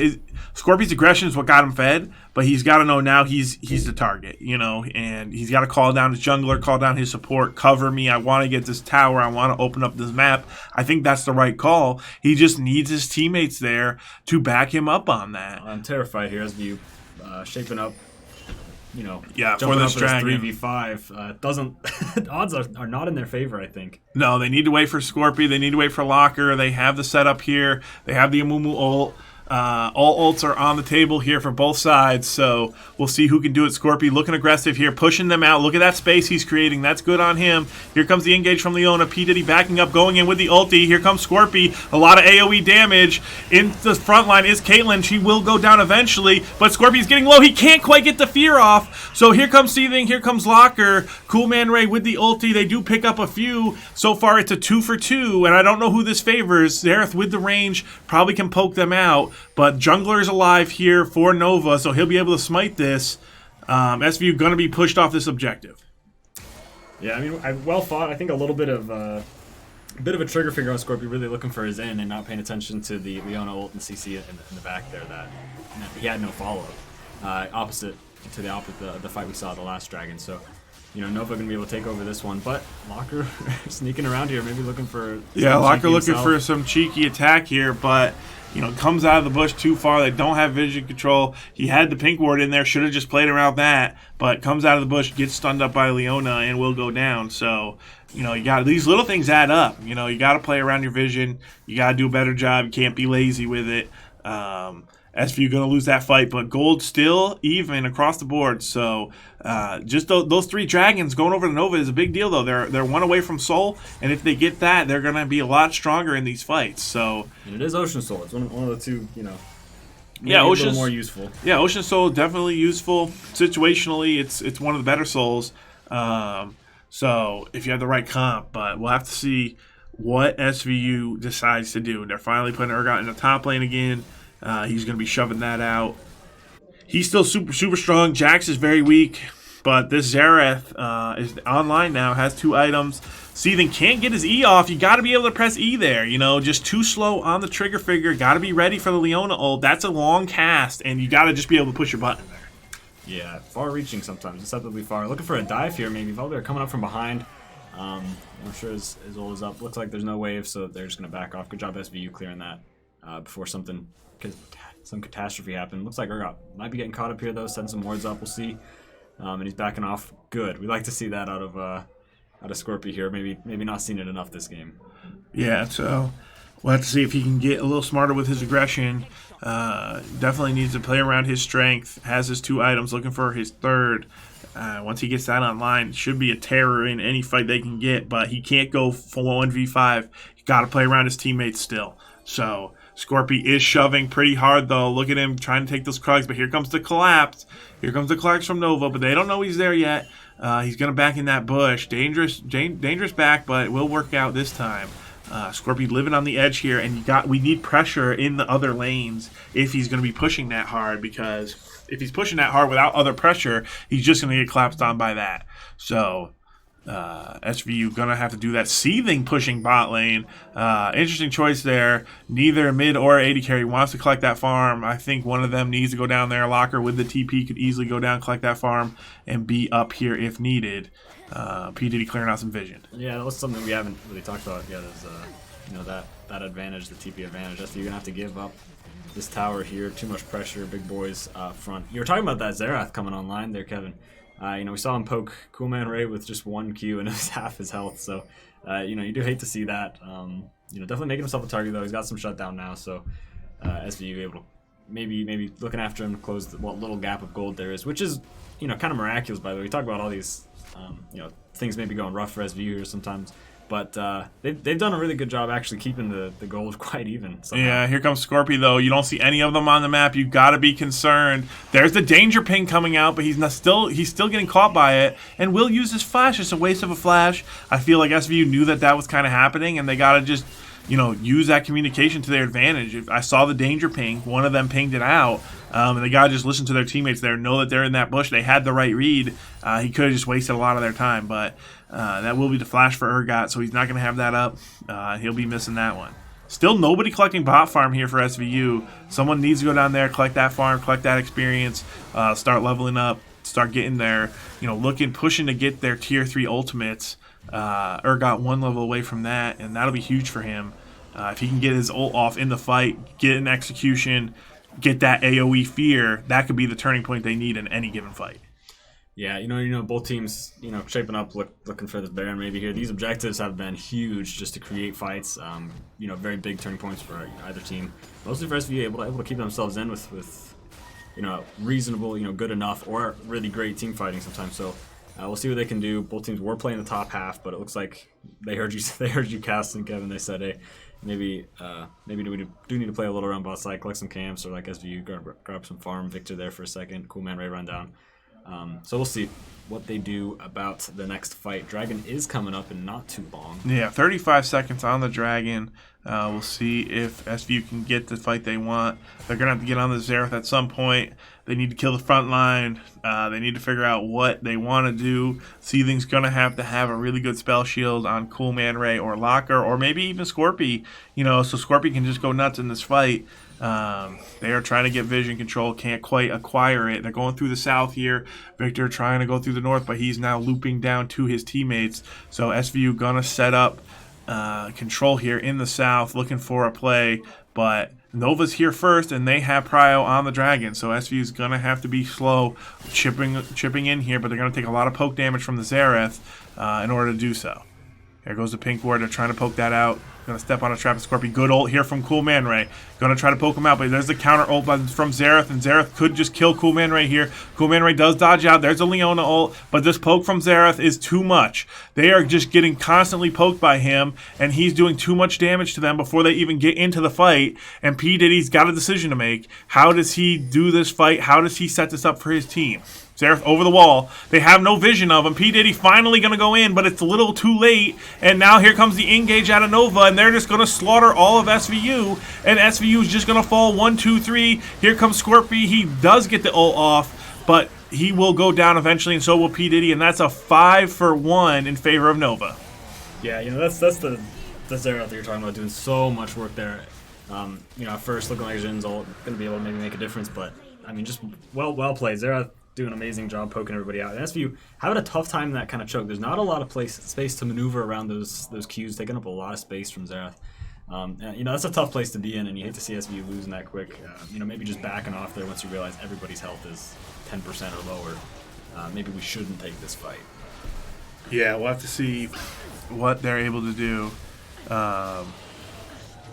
Scorpy's aggression is what got him fed, but he's got to know now he's the target, and he's got to call down his jungler, call down his support, cover me. I want to get this tower. I want to open up this map. I think that's the right call. He just needs his teammates there to back him up on that. I'm terrified here as you shaping up. Yeah, for jumping this up dragon. 3v5 doesn't odds are not in their favor, I think. No, they need to wait for Scorpy. They need to wait for Locker. They have the setup here. They have the Amumu ult. All ults are on the table here for both sides, so we'll see who can do it. Scorpy looking aggressive here, pushing them out. Look at that space he's creating. That's good on him. Here comes the engage from Leona. P. Diddy backing up, going in with the ulti. Here comes Scorpy. A lot of AoE damage. In the front line is Caitlyn. She will go down eventually, but Scorpy's getting low. He can't quite get the fear off. So here comes Seething. Here comes Locker. Coolman Ray with the ulti. They do pick up a few. So far, it's a 2 for 2, and I don't know who this favors. Xerath with the range probably can poke them out. But Jungler's alive here for Nova, so he'll be able to smite this. SVU going to be pushed off this objective. Yeah, I mean, well fought. I think a little bit of a trigger finger on Scorpio, really looking for his in and not paying attention to the Leona ult and CC in the back there. That he had no follow-up. Opposite to the fight we saw the last dragon. So, Nova going to be able to take over this one. But Locker sneaking around here, maybe looking for... Yeah, Locker looking for some cheeky attack here, but... comes out of the bush too far. They don't have vision control. He had the pink ward in there. Should have just played around that. But comes out of the bush, gets stunned up by Leona, and will go down. So, you got these little things add up. You got to play around your vision. You got to do a better job. You can't be lazy with it. SVU going to lose that fight, but gold still even across the board. So just those 3 dragons going over to Nova is a big deal, though. They're 1 away from Soul, and if they get that, they're going to be a lot stronger in these fights. So and it is Ocean Soul. It's one of the two, yeah, Ocean's a little more useful. Yeah, Ocean Soul definitely useful. Situationally, it's one of the better souls. So if you have the right comp, but we'll have to see what SVU decides to do. They're finally putting Urgot in the top lane again. He's going to be shoving that out. He's still super strong. Jax is very weak, but this Xerath is online now, has 2 items. Seething can't get his E off. You got to be able to press E there. Just too slow on the trigger finger. Got to be ready for the Leona ult. That's a long cast, and you got to just be able to push your button there. Yeah, far-reaching sometimes, deceptively far. Looking for a dive here, maybe. Valkyrie coming up from behind. I'm sure his ult is up. Looks like there's no wave, so they're just going to back off. Good job, SVU, clearing that before some catastrophe happened. Looks like Urgot might be getting caught up here, though. Send some wards up. We'll see. And he's backing off. Good. We like to see that out of Scorpio here. Maybe not seen it enough this game. Yeah, so we'll have to see if he can get a little smarter with his aggression. Definitely needs to play around his strength. Has his 2 items, looking for his 3rd. Once he gets that online, should be a terror in any fight they can get, but he can't go full 1v5. You got to play around his teammates still. So Scorpy is shoving pretty hard, though. Look at him trying to take those Krugs, but here comes the collapse. Here comes the Krugs from Nova, but they don't know he's there yet. He's going to back in that bush. Dangerous back, but it will work out this time. Scorpy living on the edge here, and we need pressure in the other lanes if he's going to be pushing that hard, because if he's pushing that hard without other pressure, he's just going to get collapsed on by that. So SVU gonna have to do that. Seething pushing bot lane. Interesting choice there. Neither mid or AD carry wants to collect that farm. I think one of them needs to go down there. Locker with the TP could easily go down, collect that farm, and be up here if needed. P. Diddy clearing out some vision. Yeah, that was something we haven't really talked about yet. Is that advantage, the TP advantage. That's you're gonna have to give up this tower here. Too much pressure, big boys up front. You were talking about that Xerath coming online there, Kevin. We saw him poke Coolman Ray with just 1 Q and it was half his health. So, you do hate to see that. Definitely making himself a target though. He's got some shutdown now, so SVU able to maybe looking after him to close what little gap of gold there is, which is kind of miraculous. By the way, we talk about all these things maybe going rough for SVU here sometimes. But they've done a really good job actually keeping the gold quite even. Somehow. Yeah, here comes Scorpy, though. You don't see any of them on the map. You've got to be concerned. There's the danger ping coming out, but he's still getting caught by it and will use his flash. It's a waste of a flash. I feel like SVU knew that was kind of happening, and they got to just use that communication to their advantage. If I saw the danger ping, one of them pinged it out, and they got to just listen to their teammates there, know that they're in that bush. They had the right read. He could have just wasted a lot of their time, but that will be the flash for Urgot, so he's not going to have that up. He'll be missing that one. Still nobody collecting bot farm here for SVU. Someone needs to go down there, collect that farm, collect that experience, start leveling up, start getting there, pushing to get their tier 3 ultimates. Urgot one level away from that, and that'll be huge for him. If he can get his ult off in the fight, get an execution, get that AoE fear, that could be the turning point they need in any given fight. Yeah, both teams, shaping up, looking for the Baron maybe here. These objectives have been huge just to create fights. Very big turning points for either team. Mostly for SVU, able to keep themselves in with reasonable, good enough, or really great team fighting sometimes. So we'll see what they can do. Both teams were playing the top half, but it looks like they heard you. They heard you, Cass and Kevin. They said, hey, maybe we do need to play a little around bot side, collect some camps, or like SVU grab some farm. Victor there for a second. Cool Man Ray run down. So we'll see what they do about the next fight. Dragon is coming up in not too long. Yeah, 35 seconds on the Dragon. We'll see if SVU can get the fight they want. They're going to have to get on the Xerath at some point. They need to kill the front line. They need to figure out what they want to do. Seething's going to have a really good spell shield on Cool Man Ray or Locker, or maybe even Scorpy. So Scorpy can just go nuts in this fight. They are trying to get vision control, can't quite acquire it. They're going through the south here. Victor trying to go through the north, but he's now looping down to his teammates. So SVU gonna set up control here in the south, looking for a play, but Nova's here first, and they have Prio on the Dragon, so SVU's gonna have to be slow, chipping in here, but they're gonna take a lot of poke damage from the Xerath in order to do so. There goes the pink ward. They're trying to poke that out. Gonna step on a trap of Scorpion. Good ult here from Cool Man Ray. Gonna try to poke him out, but there's the counter ult from Xerath, and Xerath could just kill Cool Man Ray here. Cool Man Ray does dodge out. There's a Leona ult, but this poke from Xerath is too much. They are just getting constantly poked by him, and he's doing too much damage to them before they even get into the fight. And P. Diddy's got a decision to make. How does he do this fight? How does he set this up for his team? Xerath over the wall. They have no vision of him. P. Diddy finally going to go in, but it's a little too late. And now here comes the engage out of Nova, and they're just going to slaughter all of SVU. And SVU is just going to fall 1, 2, 3. Here comes Scorpy. He does get the ult off, but he will go down eventually, and so will P. Diddy. And that's a 5-for-1 in favor of Nova. Yeah, that's the Xerath that you're talking about, doing so much work there. At first looking like Jin's ult going to be able to maybe make a difference, but just well played. Xerath doing an amazing job poking everybody out. And SVU having a tough time in that kind of choke. There's not a lot of space to maneuver around those Qs, taking up a lot of space from Xerath. That's a tough place to be in, and you hate to see SVU losing that quick. Maybe just backing off there once you realize everybody's health is 10% or lower. Maybe we shouldn't take this fight. Yeah, we'll have to see what they're able to do.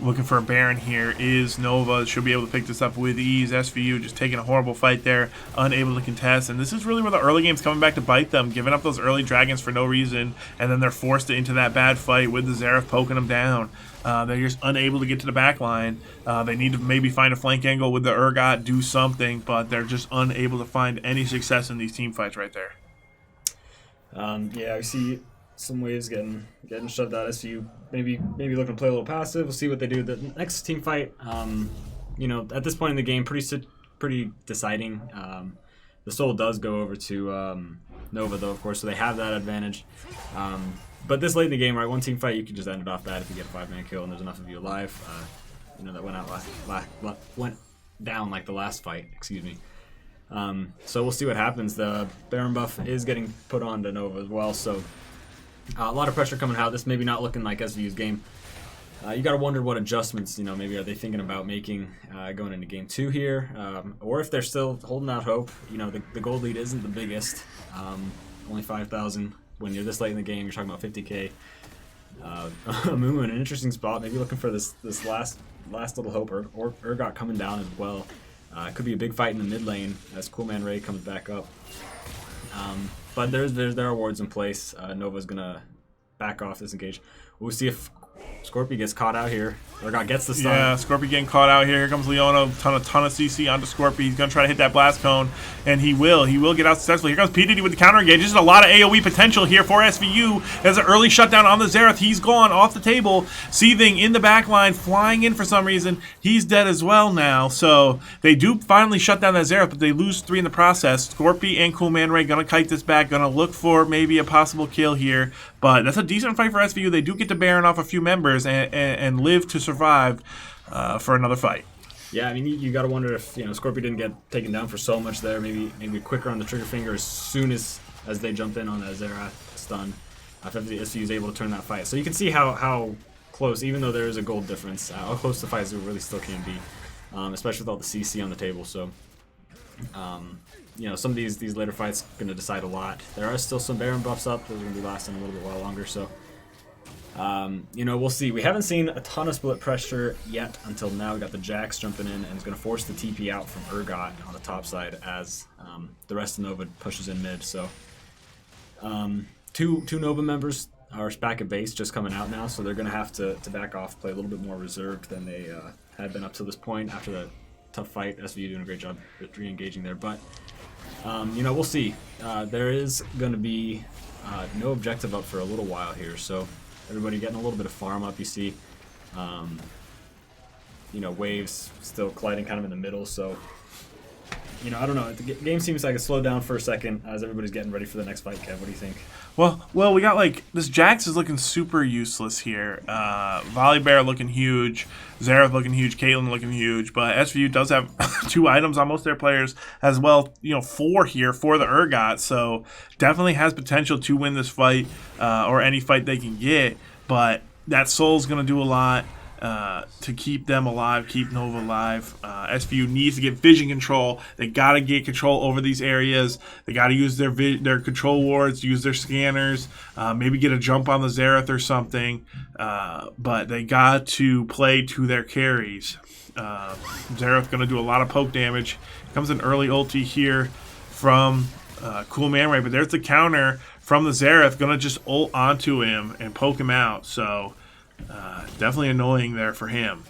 Looking for a Baron here is Nova. Should be able to pick this up with ease. SVU just taking a horrible fight there, unable to contest. And this is really where the early game's coming back to bite them, giving up those early Dragons for no reason, and then they're forced into that bad fight with the Xerath poking them down. They're just unable to get to the back line. They need to maybe find a flank angle with the Urgot, do something, but they're just unable to find any success in these team fights right there. I see some waves getting shoved out. SVU maybe looking to play a little passive. We'll see what they do. The next team fight, at this point in the game, pretty deciding. The soul does go over to Nova, though, of course, so they have that advantage. But this late in the game, right, one team fight, you can just end it off bad if you get a 5-man kill and there's enough of you alive. That went down like the last fight. Excuse me. So we'll see what happens. The Baron buff is getting put on to Nova as well, so a lot of pressure coming out. This maybe not looking like SVU's game. You got to wonder what adjustments, maybe are they thinking about making going into game 2 here, or if they're still holding out hope. The gold lead isn't the biggest, only 5,000. When you're this late in the game, you're talking about 50K. Amumu in an interesting spot, maybe looking for this last little hope, or Urgot coming down as well. It could be a big fight in the mid lane as Cool Man Ray comes back up. But there are wards in place. Nova's gonna back off this engage. We'll see if Scorpio gets caught out here. Urgot gets the stun. Yeah, Scorpio getting caught out here. Here comes Leona, ton of CC onto Scorpio. He's going to try to hit that blast cone, and he will. He will get out successfully. Here comes PDD with the counter engage. There's a lot of AoE potential here for SVU. There's an early shutdown on the Xerath. He's gone off the table. Seething in the back line, flying in for some reason. He's dead as well now. So they do finally shut down that Xerath, but they lose 3 in the process. Scorpio and Cool Man Ray going to kite this back, going to look for maybe a possible kill here. But that's a decent fight for SVU. They do get to Baron off a few members and live to survive for another fight. Yeah, I mean, you got to wonder if Scorpio didn't get taken down for so much there. Maybe quicker on the trigger finger as soon as they jump in on that Xerath stun. If SVU is able to turn that fight, so you can see how close, even though there is a gold difference, how close the fights really still can be, especially with all the CC on the table. So. Some of these later fights going to decide a lot. There are still some Baron buffs up. Those are going to be lasting a little bit while longer. So, we'll see. We haven't seen a ton of split pressure yet until now. We got the Jax jumping in and is going to force the TP out from Urgot on the top side as the rest of Nova pushes in mid. So, two Nova members are back at base just coming out now. So they're going to have to back off, play a little bit more reserved than they had been up to this point after the tough fight. SVU doing a great job at re-engaging there, but we'll see. There is going to be no objective up for a little while here, so everybody getting a little bit of farm up. You see, waves still colliding kind of in the middle. So, I don't know. The game seems like it slowed down for a second as everybody's getting ready for the next fight. Kev, what do you think? Well, we got this Jax is looking super useless here. Volley Bear looking huge, Xerath looking huge, Caitlyn looking huge, but SVU does have 2 items on most of their players as well. 4 here for the Urgot, so definitely has potential to win this fight or any fight they can get. But that Soul's going to do a lot. To keep them alive, keep Nova alive. SVU needs to get vision control. They got to get control over these areas. They got to use their control wards, use their scanners, maybe get a jump on the Xerath or something. But they got to play to their carries. Xerath going to do a lot of poke damage. Comes an early ulti here from Cool Man Ray, but there's the counter from the Xerath. Going to just ult onto him and poke him out. So. Definitely annoying there for him.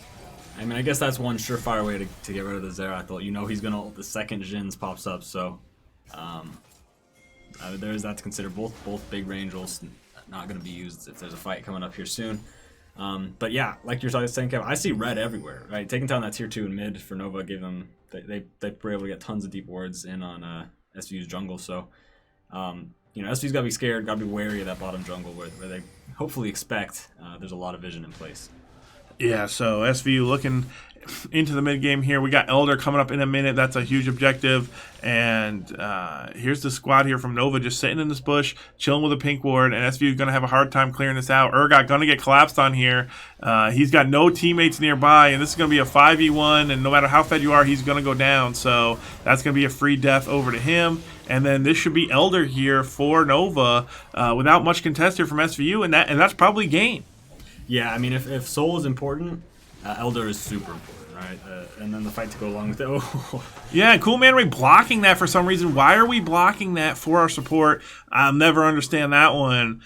I mean, I guess that's one surefire way to get rid of the Xerath. He's gonna the second Jins pops up, so there's that to consider. Both big range ults not gonna be used if there's a fight coming up here soon. But yeah, like you're saying, Kevin, I see red everywhere. Right, taking down that tier 2 in mid for Nova gave them they were able to get tons of deep wards in on SVU's jungle. So SVU's gotta be scared, gotta be wary of that bottom jungle where they hopefully expect there's a lot of vision in place. Yeah, so SVU looking into the mid game here. We got Elder coming up in a minute. That's a huge objective. And here's the squad here from Nova just sitting in this bush, chilling with a pink ward. And SVU going to have a hard time clearing this out. Urgot going to get collapsed on here. He's got no teammates nearby. And this is going to be a 5v1. And no matter how fed you are, he's going to go down. So that's going to be a free death over to him. And then this should be Elder here for Nova without much contest here from SVU. And that's probably game. Yeah, I mean, if Soul is important, Elder is super important, right? And then the fight to go along with it. Oh. Yeah, Cool Man Ray blocking that for some reason. Why are we blocking that for our support? I'll never understand that one.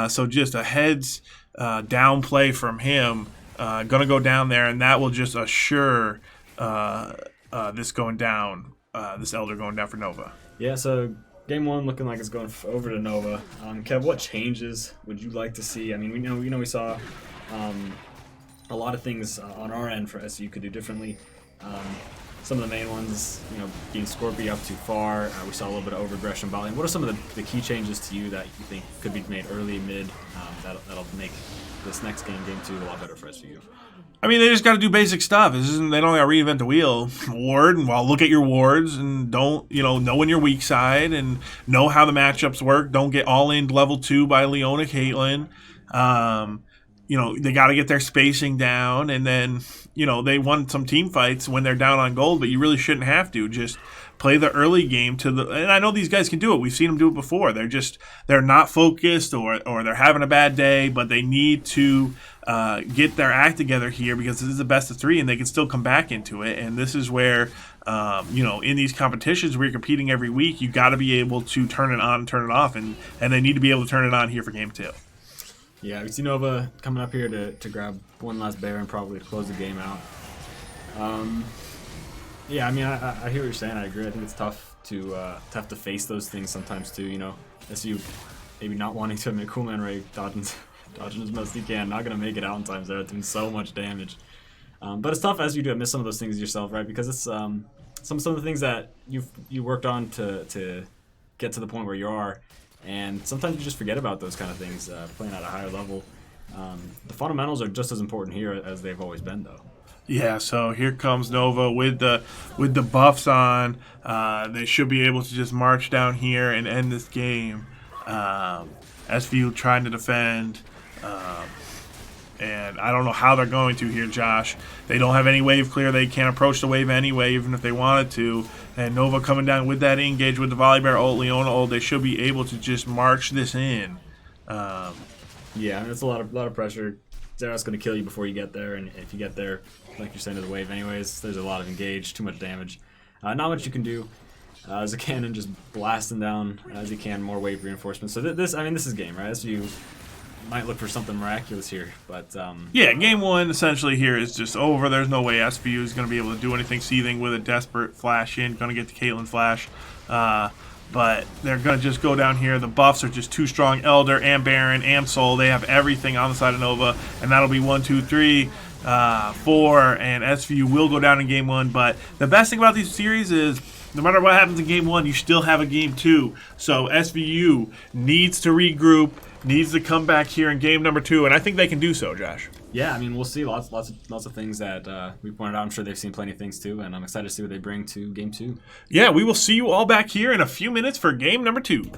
So just a heads down play from him. Gonna go down there, and that will just assure this going down. This Elder going down for Nova. Yeah, so game 1 looking like it's going over to Nova. Kev, what changes would you like to see? I mean, we saw a lot of things on our end for SVU could do differently. Some of the main ones, being Scorpio up too far. We saw a little bit of over-aggression volume. What are some of the key changes to you that you think could be made early, mid, that'll make this next game 2, a lot better for SVU? I mean, they just got to do basic stuff. They don't got to reinvent the wheel. Ward, and look at your wards and don't, know when your weak side and know how the matchups work. Don't get all in level 2 by Leona Caitlyn. They got to get their spacing down, and then, they won some team fights when they're down on gold, but you really shouldn't have to. Just play the early game and I know these guys can do it. We've seen them do it before. They're not focused or they're having a bad day, but they need to get their act together here because this is the best of 3 and they can still come back into it. And this is where, in these competitions where you're competing every week, you got to be able to turn it on and turn it off, and they need to be able to turn it on here for game 2. Yeah, we see Nova coming up here to grab one last bear and probably close the game out. Um, yeah, I mean, I hear what you're saying. I agree. I think it's to have to face those things sometimes too. You know, as you maybe not wanting to admit Cool Man Ray dodging as best he can, not gonna make it out in times there, doing so much damage. But it's tough as you do miss some of those things yourself, right? Because it's some of the things that you worked on to get to the point where you are, and sometimes you just forget about those kind of things playing at a higher level. The fundamentals are just as important here as they've always been, though. Yeah, so here comes Nova with the buffs on. They should be able to just march down here and end this game. SVU trying to defend. And I don't know how they're going to here, Josh. They don't have any wave clear. They can't approach the wave anyway, even if they wanted to. And Nova coming down with that engage with the Volley Bear ult, Leona ult. They should be able to just march this in. Yeah, it's a lot of pressure. Zeros going to kill you before you get there, and if you get there, like you're saying, to the wave anyways, there's a lot of engage, too much damage. Not much you can do. As a cannon just blasting down as you can, more wave reinforcements. So this is game, right? SVU might look for something miraculous here, but yeah, game one essentially here is just over. There's no way SVU is going to be able to do anything. Seething with a desperate flash in, going to get the Caitlyn flash. But they're going to just go down here. The buffs are just too strong. Elder and Baron and Soul, they have everything on the side of Nova. And that'll be 1, 2, 3, 4. And SVU will go down in game one. But the best thing about these series is no matter what happens in game one, you still have a game two. So SVU needs to regroup, needs to come back here in game number 2. And I think they can do so, Josh. Yeah, I mean, we'll see lots of things that we pointed out. I'm sure they've seen plenty of things too, and I'm excited to see what they bring to game 2. Yeah, we will see you all back here in a few minutes for game number 2.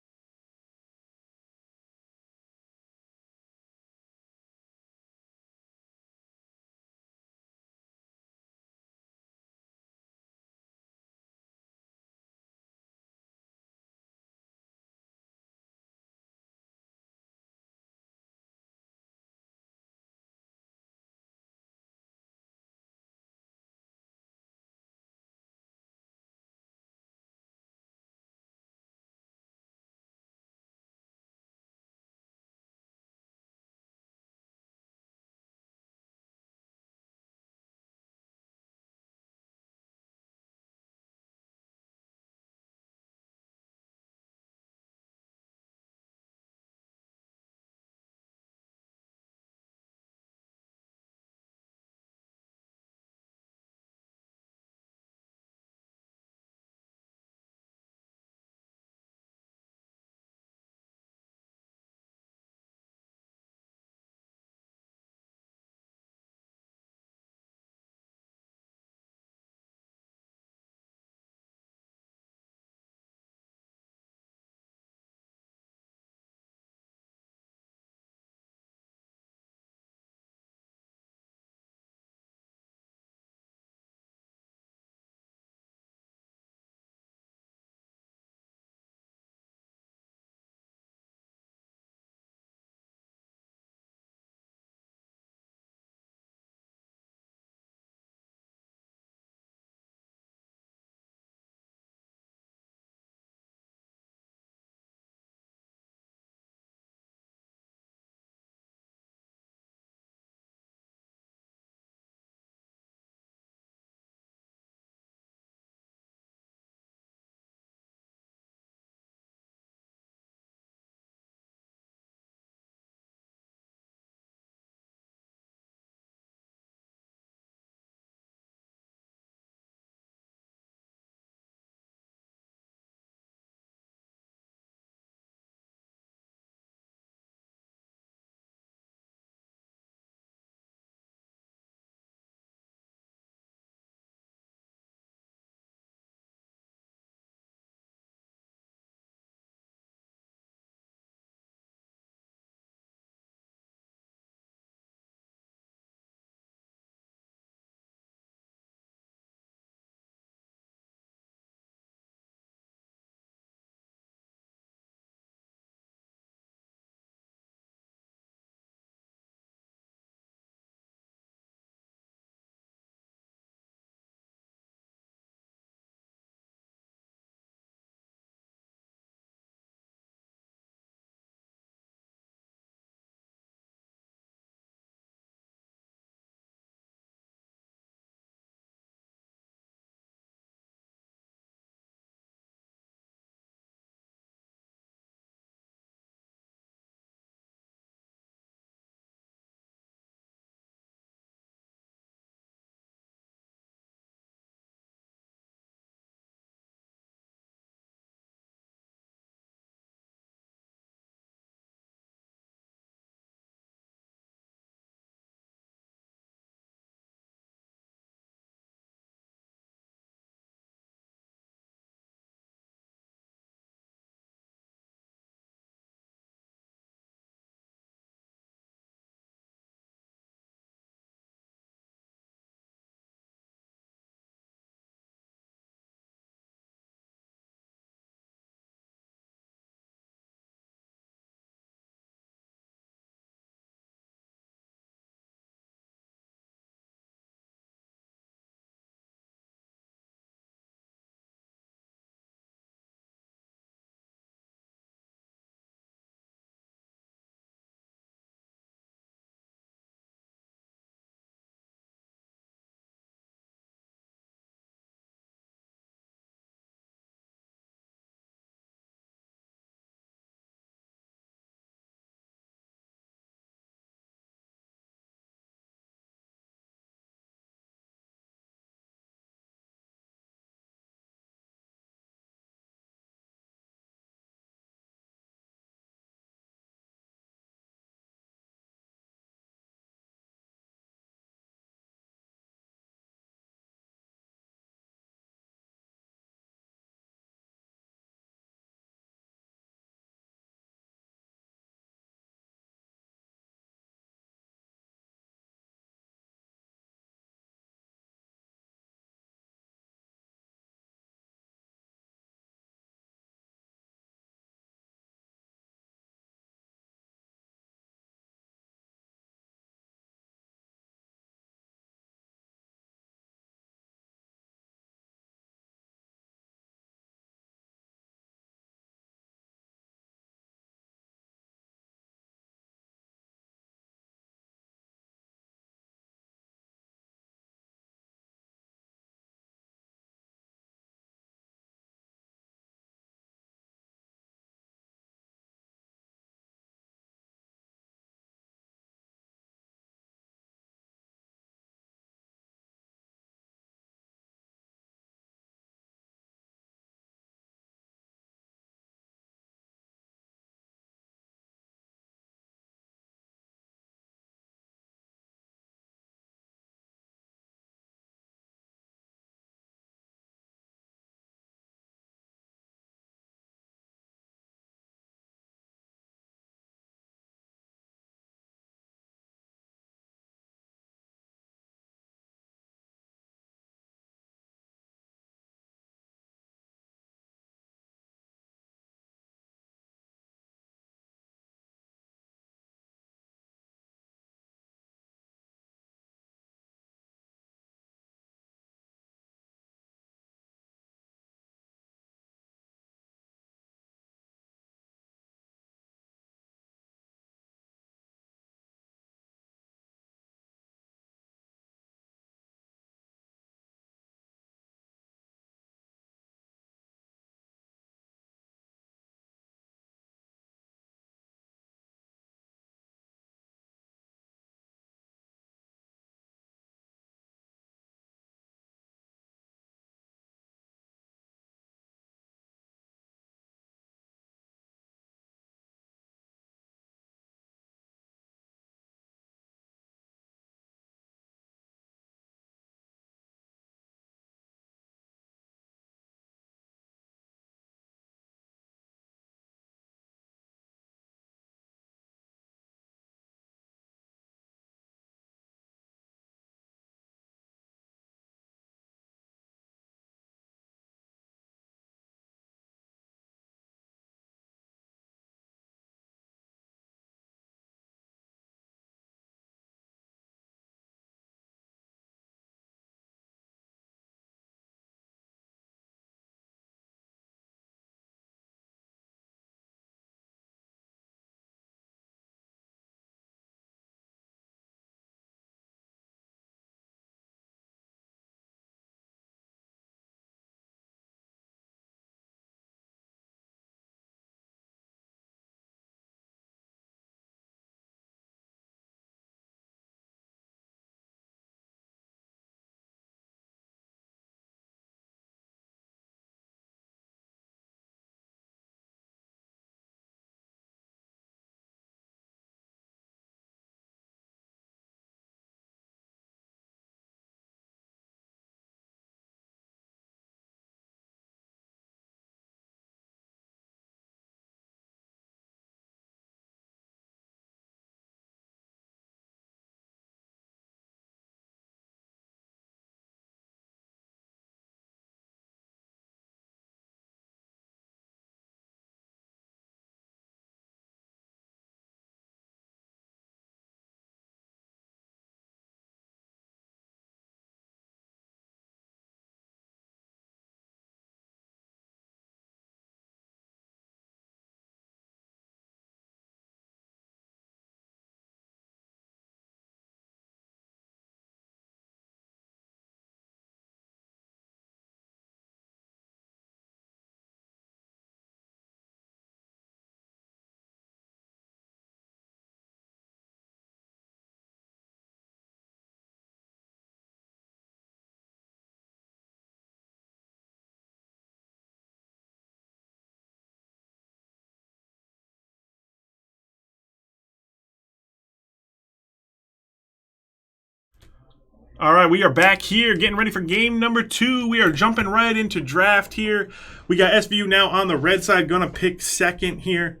All right, we are back here getting ready for game number 2. We are jumping right into draft here. We got SVU now on the red side, going to pick second here.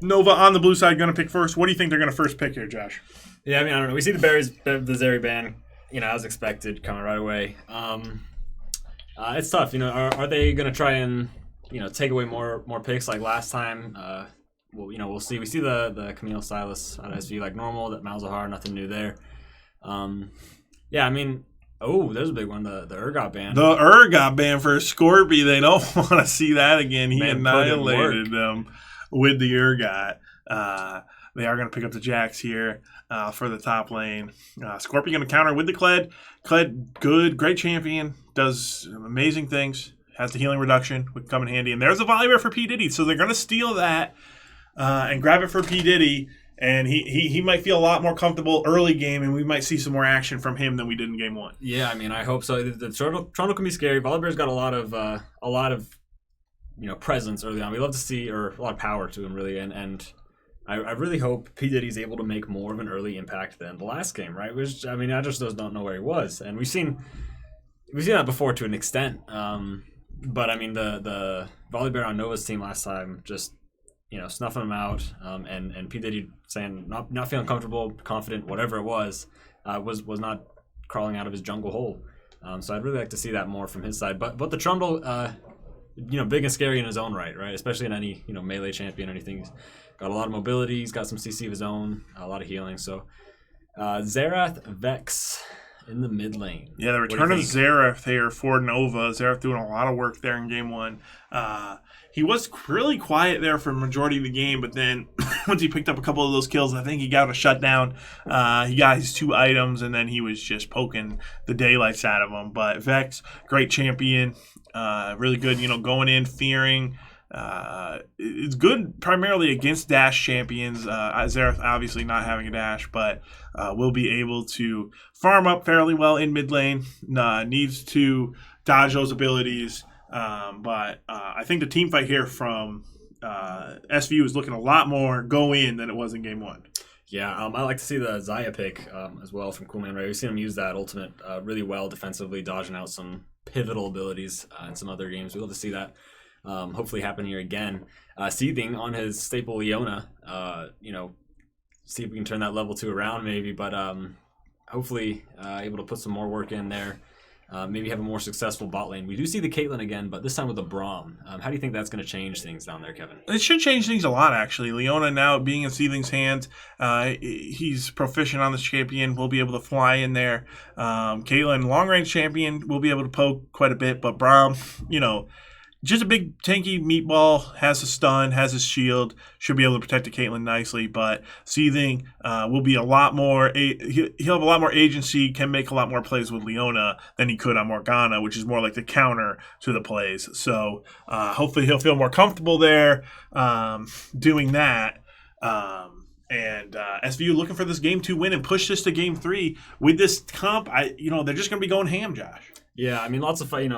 Nova on the blue side, going to pick first. What do you think they're going to first pick here, Josh? Yeah, I mean, I don't know. We see the Zeri ban, as expected, coming right away. It's tough. Are they going to try and, take away more picks like last time? We'll see. We see the Camille Silas out of SVU like normal, that Malzahar, nothing new there. Yeah, I mean, there's a big one, the Urgot ban. The Urgot ban for Scorpy. They don't want to see that again. He annihilated them with the Urgot. They are going to pick up the Jacks here for the top lane. Scorpy going to counter with the Kled. Kled, good, great champion, does amazing things, has the healing reduction, would come in handy. And there's a Volibear for P. Diddy, so they're going to steal that and grab it for P. Diddy. And he might feel a lot more comfortable early game, and we might see some more action from him than we did in game 1. Yeah, I mean, I hope so. The Toronto can be scary. Volibear's got a lot of presence early on. We love to see, or a lot of power to him, really. And I really hope P. Diddy's able to make more of an early impact than the last game, right? Which, I mean, I just don't know where he was, and we've seen that before to an extent. But I mean, the Volibear on Nova's team last time just, snuffing him out, and P. Diddy saying not feeling comfortable, confident, whatever it was not crawling out of his jungle hole. So I'd really like to see that more from his side. But the Trundle, big and scary in his own right? Especially in any melee champion or anything. He's got a lot of mobility. He's got some CC of his own, a lot of healing. So Xerath Vex in the mid lane. Yeah, the return of Xerath here for Nova. Xerath doing a lot of work there in game 1. He was really quiet there for the majority of the game, but then once he picked up a couple of those kills, I think he got a shutdown. He got his 2 items, and then he was just poking the daylights out of them. But Vex, great champion, really good, going in, fearing. It's good primarily against dash champions. Xerath obviously not having a dash, but will be able to farm up fairly well in mid lane. Needs to dodge those abilities. But I think the team fight here from SVU is looking a lot more go in than it was in game 1. Yeah, I like to see the Xayah pick as well from Coolman Ray. We've seen him use that ultimate really well defensively, dodging out some pivotal abilities in some other games. We'd love to see that hopefully happen here again. Seething on his staple Leona, see if we can turn that level 2 around maybe, but hopefully able to put some more work in there. Maybe have a more successful bot lane. We do see the Caitlyn again, but this time with a Braum. How do you think that's going to change things down there, Kevin? It should change things a lot, actually. Leona now being in Seething's hands, he's proficient on this champion, will be able to fly in there. Caitlyn, long-range champion, will be able to poke quite a bit, but Braum, just a big tanky meatball, has a stun, has his shield, should be able to protect the Caitlyn nicely, but Seething will be a lot more, he'll have a lot more agency, can make a lot more plays with Leona than he could on Morgana, which is more like the counter to the plays. So hopefully he'll feel more comfortable there doing that. And SVU looking for this game 2 win and push this to game 3. With this comp, they're just going to be going ham, Josh. Yeah, I mean, lots of fight,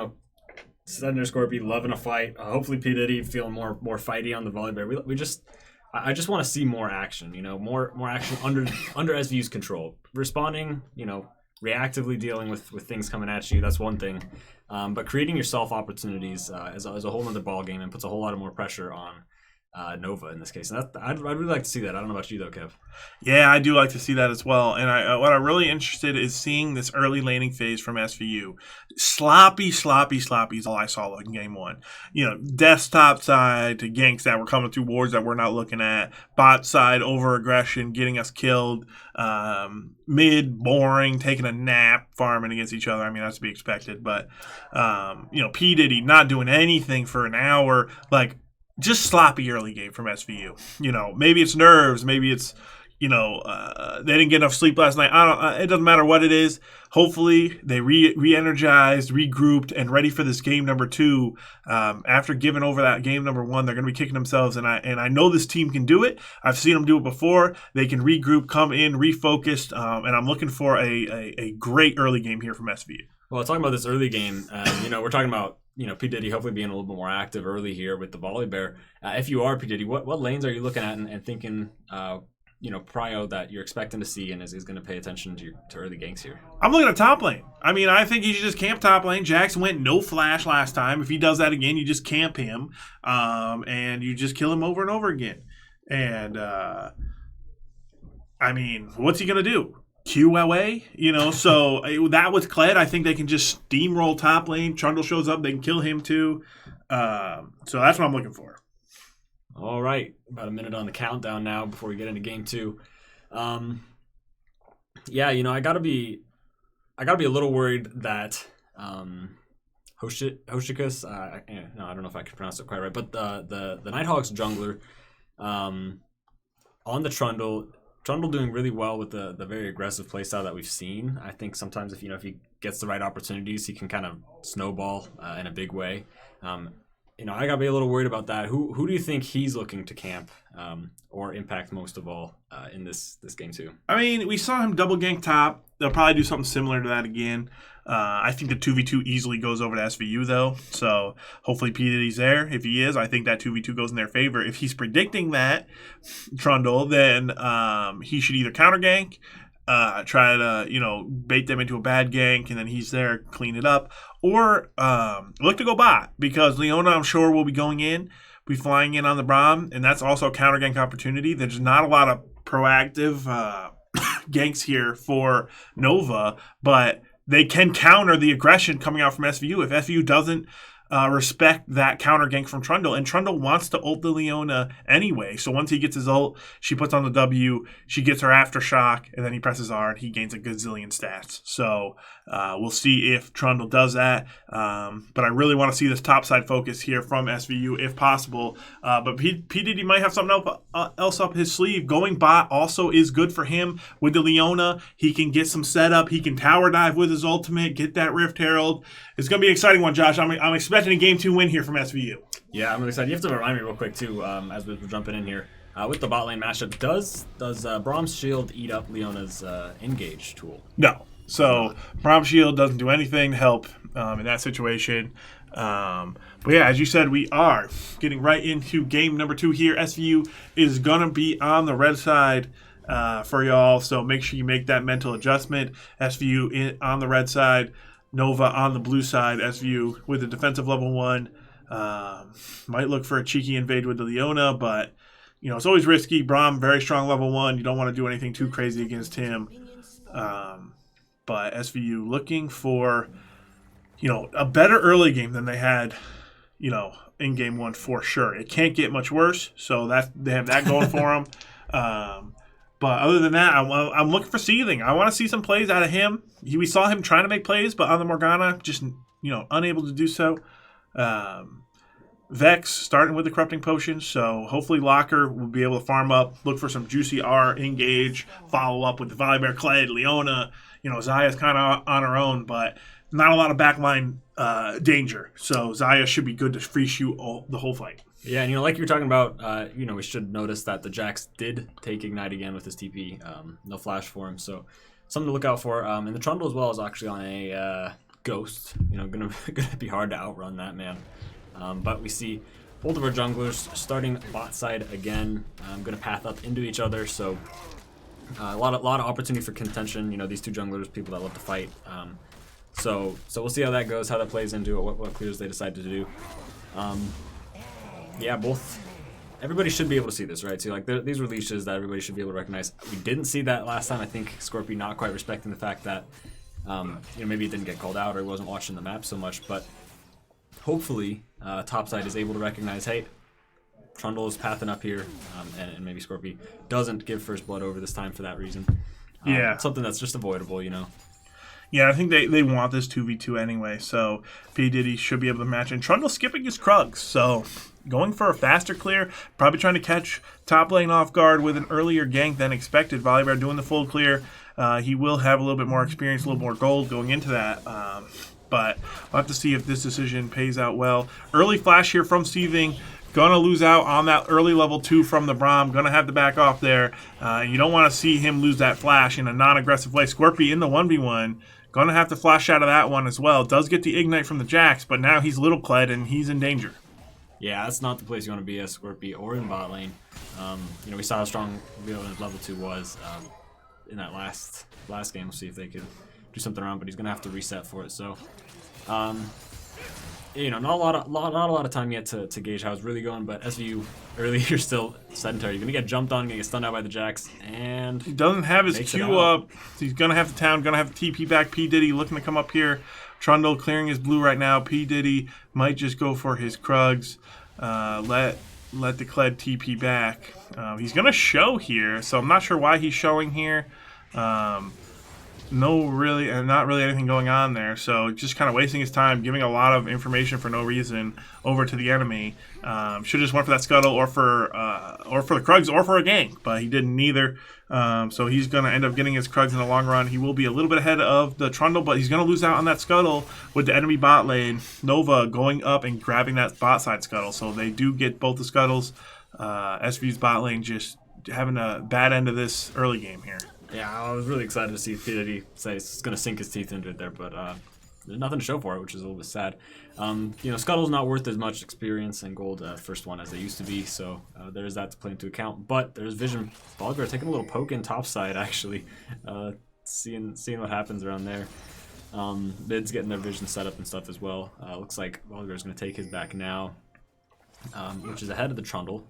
Thunder Scorpy loving a fight. Hopefully P. Diddy feeling more fighty on the Volibear. I just want to see more action. More action under SVU's control. Responding, reactively dealing with things coming at you. That's one thing, but creating yourself opportunities is a whole other ball game and puts a whole lot of more pressure on Nova in this case. And I'd really like to see that. I don't know about you though, Kev. Yeah, I do like to see that as well. And what I'm really interested is seeing this early laning phase from SVU. Sloppy is all I saw in game 1. Desktop side to ganks that were coming through wards that we're not looking at. Bot side over aggression, getting us killed. Mid boring, taking a nap, farming against each other. I mean, that's to be expected. But P. Diddy not doing anything for an hour, just sloppy early game from SVU. Maybe it's nerves. Maybe it's, they didn't get enough sleep last night. It doesn't matter what it is. Hopefully they re-energized, regrouped, and ready for this game number 2. After giving over that game number 1, they're going to be kicking themselves. And I know this team can do it. I've seen them do it before. They can regroup, come in, refocused. And I'm looking for a great early game here from SVU. Well, talking about this early game, we're talking about P. Diddy hopefully being a little bit more active early here with the Volibear. If you are P. Diddy, what lanes are you looking at and thinking prio that you're expecting to see and is going to pay attention to early ganks here? I'm looking at top lane. I mean, I think he should just camp top lane. Jax went no flash last time. If he does that again, you just camp him, and you just kill him over and over again. And I mean, what's he gonna do? Q away? So that with Kled, I think they can just steamroll top lane. Trundle shows up, they can kill him too. So that's what I'm looking for. All right, about a minute on the countdown now before we get into game 2. I gotta be a little worried that Hoshikus, I don't know if I can pronounce it quite right, but the Nighthawk's jungler on the Trundle doing really well with the very aggressive playstyle that we've seen. I think sometimes if he gets the right opportunities, he can kind of snowball in a big way. I gotta be a little worried about that. Who do you think he's looking to camp or impact most of all in this game 2? I mean, we saw him double gank top. They'll probably do something similar to that again. I think the 2v2 easily goes over to SVU, though. So hopefully P. Diddy's there. If he is, I think that 2v2 goes in their favor. If he's predicting that, Trundle, then he should either counter gank, try to, bait them into a bad gank, and then he's there, clean it up. Or look to go bot, because Leona, I'm sure, will be flying in on the Braum, and that's also a counter gank opportunity. There's not a lot of proactive ganks here for Nova, but they can counter the aggression coming out from SVU. If SVU doesn't respect that counter gank from Trundle, and Trundle wants to ult the Leona anyway, so once he gets his ult, she puts on the W, she gets her aftershock, and then he presses R, and he gains a gazillion stats. So we'll see if Trundle does that, but I really want to see this topside focus here from SVU if possible. But P. Diddy might have something else up his sleeve. Going bot also is good for him with the Leona. He can get some setup, he can tower dive with his ultimate, get that Rift Herald. It's going to be an exciting one, Josh. I'm expecting a game 2 win here from SVU. Yeah, I'm really excited. You have to remind me real quick, too, as we're jumping in here. With the bot lane matchup, does Braum's Shield eat up Leona's Engage tool? No. So Braum Shield doesn't do anything to help in that situation. But yeah, as you said, we are getting right into game number 2 here. SVU is going to be on the red side for y'all, so make sure you make that mental adjustment. SVU on the red side, Nova on the blue side. SVU with the defensive level 1. Might look for a cheeky invade with the Leona, but it's always risky. Braum, very strong level 1. You don't want to do anything too crazy against him. But SVU looking for, a better early game than they had, in game 1 for sure. It can't get much worse, so they have that going for them. But other than that, I'm looking for Seething. I want to see some plays out of him. We saw him trying to make plays, but on the Morgana, just unable to do so. Vex starting with the Corrupting Potion, so hopefully Locker will be able to farm up, look for some juicy R, engage, follow up with the Volibear, Kled, Leona. Zaya's kind of on her own, but not a lot of backline danger. So Zaya should be good to free shoot the whole fight. Yeah, and like you were talking about, we should notice that the Jax did take Ignite again with his TP. No flash for him, so something to look out for. And the Trundle as well is actually on a Ghost. Gonna be hard to outrun that man. But we see both of our junglers starting bot side again. Gonna path up into each other, so a lot of opportunity for contention. These two junglers, people that love to fight. So we'll see how that goes, how that plays into it, what clears they decide to do. Yeah, everybody should be able to see this, right? So these are leashes that everybody should be able to recognize. We didn't see that last time. I think Scorpy not quite respecting the fact that maybe it didn't get called out or he wasn't watching the map so much, but hopefully topside is able to recognize, hey, Trundle is pathing up here, and maybe Scorpy doesn't give first blood over this time for that reason. Yeah. Something that's just avoidable, Yeah, I think they want this 2v2 anyway, so P. Diddy should be able to match. And Trundle skipping his Krugs, so going for a faster clear, probably trying to catch top lane off guard with an earlier gank than expected. Volibear doing the full clear. He will have a little bit more experience, a little more gold going into that. But we'll have to see if this decision pays out well. Early flash here from Seething. Gonna lose out on that early level 2 from the Braum. Gonna have to back off there. You don't want to see him lose that flash in a non-aggressive way. Scorpy in the 1v1. Gonna have to flash out of that one as well. Does get the Ignite from the Jax, but now he's Little Kled and he's in danger. Yeah, that's not the place you want to be as Scorpy or in bot lane. We saw how strong Leona's level 2 was in that last game. We'll see if they could do something around, but he's gonna have to reset for it. So, not a lot of time yet to gauge how it's really going. But SVU early, you're still sedentary. You're gonna get jumped on, gonna get stunned out by the Jax, and he doesn't have his Q up. He's gonna have the town, gonna have the TP back. P Diddy looking to come up here. Trundle clearing his blue right now. P Diddy might just go for his Krugs. Let the Kled TP back. He's gonna show here, so I'm not sure why he's showing here. Not really anything going on there. So just kind of wasting his time, giving a lot of information for no reason over to the enemy. Should have just went for that scuttle or for the Krugs or for a gank, but he did neither. So he's going to end up getting his Krugs in the long run. He will be a little bit ahead of the Trundle, but he's going to lose out on that scuttle with the enemy bot lane. Nova going up and grabbing that bot side scuttle. So they do get both the scuttles. SVU's bot lane just having a bad end of this early game here. Yeah, I was really excited to see P Diddy say he's going to sink his teeth into it there, but there's nothing to show for it, which is a little bit sad. Scuttle's not worth as much experience and gold first one as they used to be, so there's that to play into account. But there's Vision Bulgar taking a little poke in topside, actually, seeing what happens around there. Mid's getting their vision set up and stuff as well. Looks like Bulgar's going to take his back now, which is ahead of the Trundle.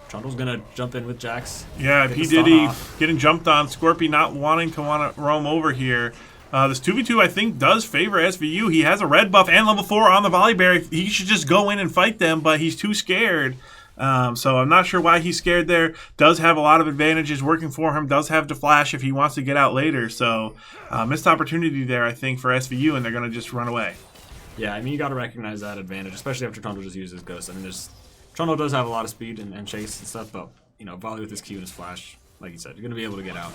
Trundle's gonna jump in with Jax. Yeah, P Diddy getting jumped on. Scorpy not wanting to roam over here. This 2v2 I think does favor SVU. He has a red buff and level 4 on the volley bear. He should just go in and fight them, but he's too scared. So I'm not sure why he's scared there. Does have a lot of advantages working for him. Does have to flash if he wants to get out later. So missed opportunity there I think for SVU, and they're gonna just run away. Yeah, I mean you got to recognize that advantage, especially after Trundle just uses Ghost. I mean Trundle does have a lot of speed and chase and stuff, but volley with his Q and his flash, like you said, you're gonna be able to get out.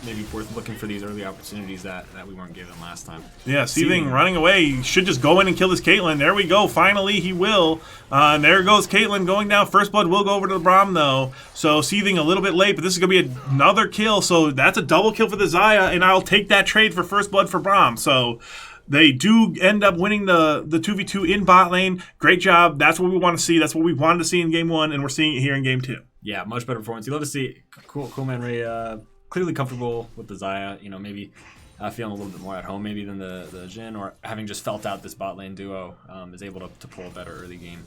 Maybe worth looking for these early opportunities that we weren't given last time. Yeah, Seething running away. He should just go in and kill this Caitlyn. There we go. Finally, he will. And there goes Caitlyn going down. First blood will go over to the Braum, though. So Seething a little bit late, but this is going to be another kill. So that's a double kill for the Xayah, and I'll take that trade for first blood for Braum. So they do end up winning the 2v2 in bot lane. Great job. That's what we want to see. That's what we wanted to see in game 1, and we're seeing it here in game 2. Yeah, much better performance. You love to see Cool Man Ray clearly comfortable with the Xayah. Maybe feeling a little bit more at home maybe than the Jhin, or having just felt out this bot lane duo is able to pull a better early game.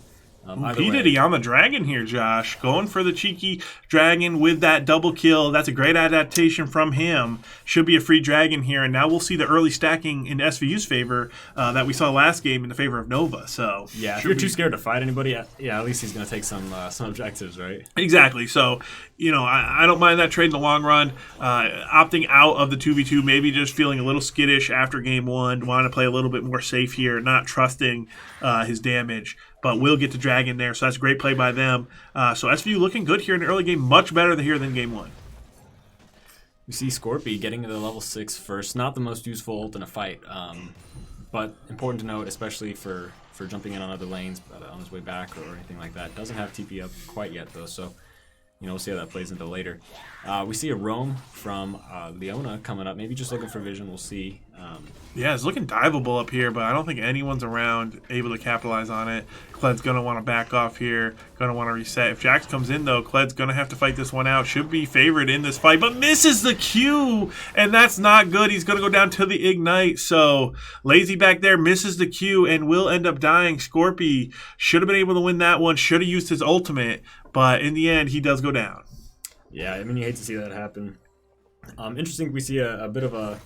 P Diddy on the dragon here, Josh. Going for the cheeky dragon with that double kill. That's a great adaptation from him. Should be a free dragon here. And now we'll see the early stacking in SVU's favor that we saw last game in the favor of Nova. So yeah, if you're too scared to fight anybody, at least he's going to take some objectives, right? Exactly. So, I don't mind that trade in the long run. Opting out of the 2v2, maybe just feeling a little skittish after game 1. Want to play a little bit more safe here, not trusting his damage. But we'll get to Dragon there, so that's a great play by them. So SVU looking good here in the early game, much better here than game 1. We see Scorpy getting to the level 6 first. Not the most useful ult in a fight, but important to note, especially for jumping in on other lanes on his way back or anything like that. Doesn't have TP up quite yet, though, so we'll see how that plays into later. We see a roam from Leona coming up, maybe just looking for vision. We'll see. Yeah, it's looking diveable up here, but I don't think anyone's around able to capitalize on it. Kled's going to want to back off here, going to want to reset. If Jax comes in, though, Kled's going to have to fight this one out. Should be favored in this fight, but misses the Q, and that's not good. He's going to go down to the Ignite, so Lazy back there misses the Q and will end up dying. Scorpy should have been able to win that one, should have used his ultimate, but in the end, he does go down. Yeah, I mean, you hate to see that happen. Interesting, we see a bit of a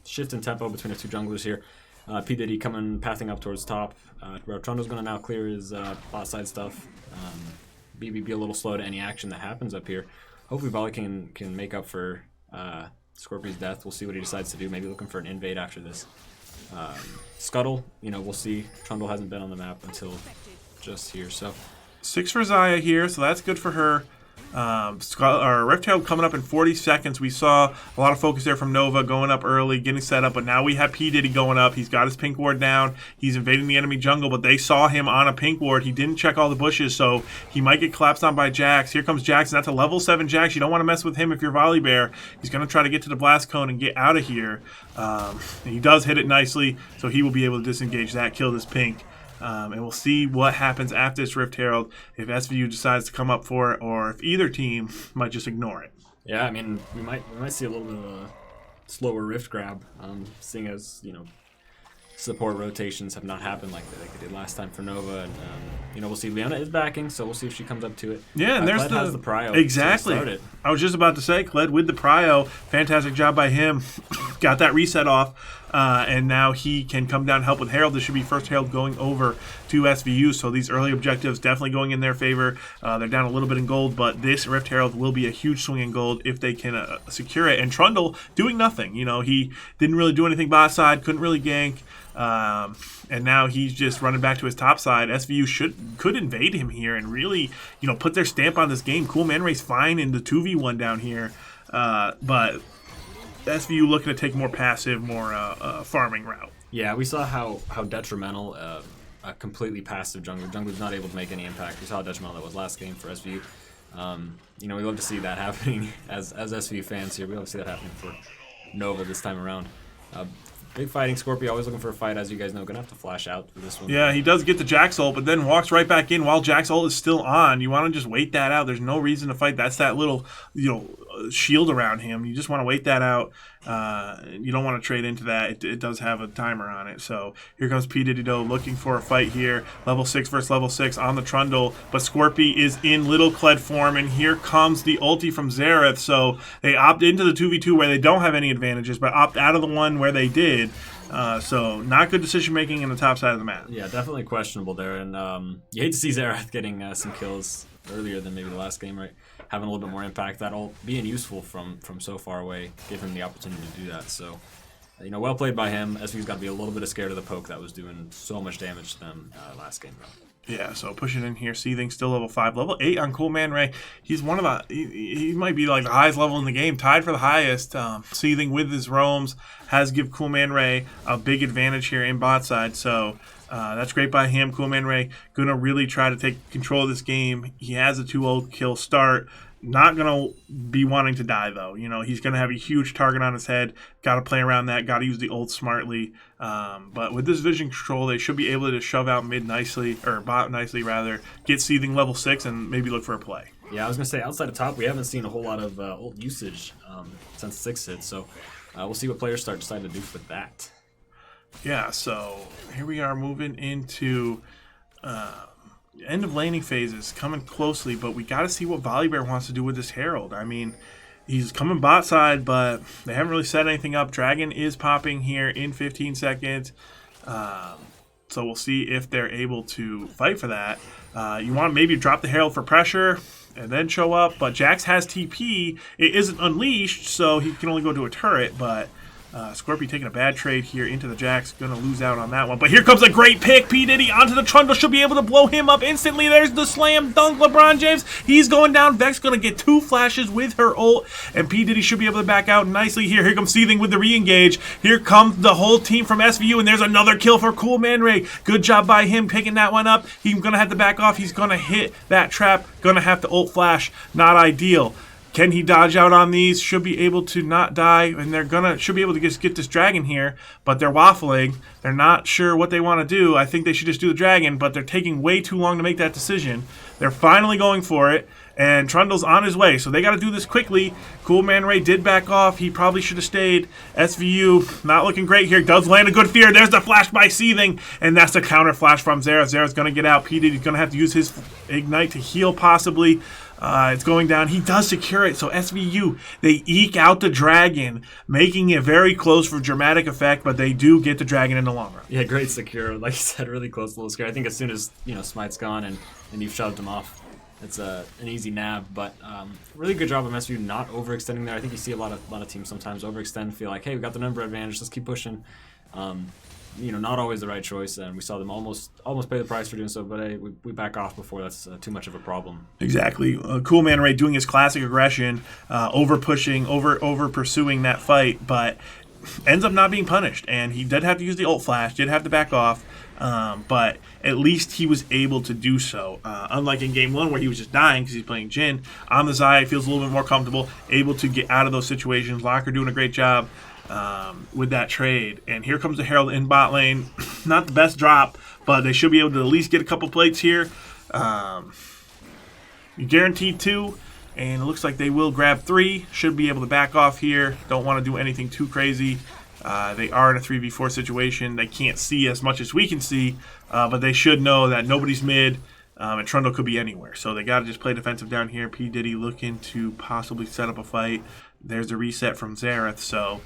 shift in tempo between the two junglers here. P Diddy pathing up towards top. Trundle's going to now clear his bot side stuff. BB be a little slow to any action that happens up here. Hopefully Volley can make up for Scorpion's death. We'll see what he decides to do. Maybe looking for an invade after this. Scuttle, we'll see. Trundle hasn't been on the map until just here. So 6 for Xayah here, so that's good for her. Rift coming up in 40 seconds. We saw a lot of focus there from Nova going up early, getting set up, but now we have P Diddy going up. He's got his pink ward down. He's invading the enemy jungle, but they saw him on a pink ward. He didn't check all the bushes, so he might get collapsed on by Jax. Here comes Jax, and that's a level 7 Jax. You don't want to mess with him if you're Volley Bear. He's going to try to get to the blast cone and get out of here. He does hit it nicely, so he will be able to disengage that, kill this pink. And we'll see what happens after this Rift Herald, if SVU decides to come up for it or if either team might just ignore it. Yeah, I mean, we might see a little bit of a slower Rift grab, seeing as, support rotations have not happened like they did last time for Nova, and we'll see. Leona is backing, so we'll see if she comes up to it. Yeah, and there's Kled has the prio. Exactly. To I was just about to say, Kled with the prio, fantastic job by him. Got that reset off, and now he can come down and help with Herald. This should be first Herald going over to SVU, so these early objectives definitely going in their favor. They're down a little bit in gold, but this Rift Herald will be a huge swing in gold if they can secure it. And Trundle doing nothing. He didn't really do anything bot side, couldn't really gank. And now he's just running back to his top side. SVU could invade him here and really, put their stamp on this game. Cool Man Ray's fine in the 2v1 down here, but SVU looking to take more passive, more farming route. Yeah, we saw how detrimental a completely passive jungler's not able to make any impact. We saw how detrimental that was last game for SVU. We love to see that happening as SVU fans here. We love to see that happening for Nova this time around. Big fighting Scorpio, always looking for a fight, as you guys know. Gonna have to flash out for this one. Yeah, he does get the Jax ult, but then walks right back in while Jax ult is still on. You want to just wait that out. There's no reason to fight. That's that little, shield around him. You just want to wait that out. You don't want to trade into that. It does have a timer on it. So here comes P. Diddy Doe looking for a fight here. Level 6 versus level 6 on the Trundle, but Scorpy is in little Kled form, and here comes the ulti from Xerath. So they opt into the 2v2 where they don't have any advantages, but opt out of the one where they did. So not good decision making in the top side of the map. Yeah, definitely questionable there, and you hate to see Xerath getting some kills earlier than maybe the last game, right? Having a little bit more impact, that'll being useful from so far away, give him the opportunity to do that. So, well played by him. SVU's got to be a little bit scared of the poke that was doing so much damage to them last game. Yeah, so pushing in here, Seething still level 5, level 8 on Cool Man Ray. He's one of the, he might be like the highest level in the game, tied for the highest. Seething with his roams has give Cool Man Ray a big advantage here in bot side. So that's great by him. Cool Man Ray gonna really try to take control of this game. He has a 2-0 kill start. Not going to be wanting to die, though. He's going to have a huge target on his head. Got to play around that. Got to use the ult smartly. But with this vision control, they should be able to shoved out mid nicely, or bot nicely, rather. Get Seething level 6 and maybe look for a play. Yeah, I was going to say, outside of top, we haven't seen a whole lot of ult usage since 6 hit. So we'll see what players start deciding to do with that. Yeah, so here we are moving into... end of laning phases coming closely, but we got to see what Volibear wants to do with this Herald. I mean, he's coming bot side, but they haven't really set anything up. Dragon is popping here in 15 seconds. So we'll see if they're able to fight for that. You want to maybe drop the Herald for pressure and then show up, but Jax has TP. It isn't unleashed, so he can only go to a turret, but... Scorpy taking a bad trade here into the Jax. Going to lose out on that one. But here comes a great pick. P. Diddy onto the Trundle. Should be able to blow him up instantly. There's the slam dunk. LeBron James. He's going down. Vex going to get 2 flashes with her ult. And P. Diddy should be able to back out nicely here. Here comes Seething with the re-engage. Here comes the whole team from SVU. And there's another kill for Cool Man Ray. Good job by him picking that one up. He's going to have to back off. He's going to hit that trap. Going to have to ult flash. Not ideal. Can he dodge out on these? Should be able to not die, and should be able to just get this dragon here, but they're waffling. They're not sure what they want to do. I think they should just do the dragon, but they're taking way too long to make that decision. They're finally going for it, and Trundle's on his way, so they got to do this quickly. Cool Man Ray did back off. He probably should have stayed. SVU not looking great here. Does land a good fear. There's the flash by Seething, and that's the counter flash from Xerath. Xerath's going to get out. P. Diddy's going to have to use his Ignite to heal possibly. It's going down. He does secure it. So SVU, they eke out the dragon, making it very close for dramatic effect, but they do get the dragon in the long run. Yeah, great secure. Like you said, really close to the little scare. I think as soon as Smite's gone and you've shoved him off, it's an easy nab. But really good job of SVU not overextending there. I think you see a lot of teams sometimes overextend, feel like, hey, we got the number advantage, let's keep pushing. Not always the right choice, and we saw them almost pay the price for doing so, but hey, we back off before that's too much of a problem. Exactly. Cool Man Ray doing his classic aggression, over-pushing, over-pursuing that fight, but ends up not being punished, and he did have to use the ult flash, did have to back off, but at least he was able to do so. Unlike in Game 1 where he was just dying because he's playing Jhin, on the Zai feels a little bit more comfortable, able to get out of those situations. Locker doing a great job with that trade. And here comes the Herald in bot lane. Not the best drop, but they should be able to at least get a couple plates here. You guaranteed 2, and it looks like they will grab 3. Should be able to back off here. Don't want to do anything too crazy. They are in a 3v4 situation. They can't see as much as we can see, but they should know that nobody's mid, and Trundle could be anywhere. So they got to just play defensive down here. P. Diddy looking to possibly set up a fight. There's a reset from Zareth. So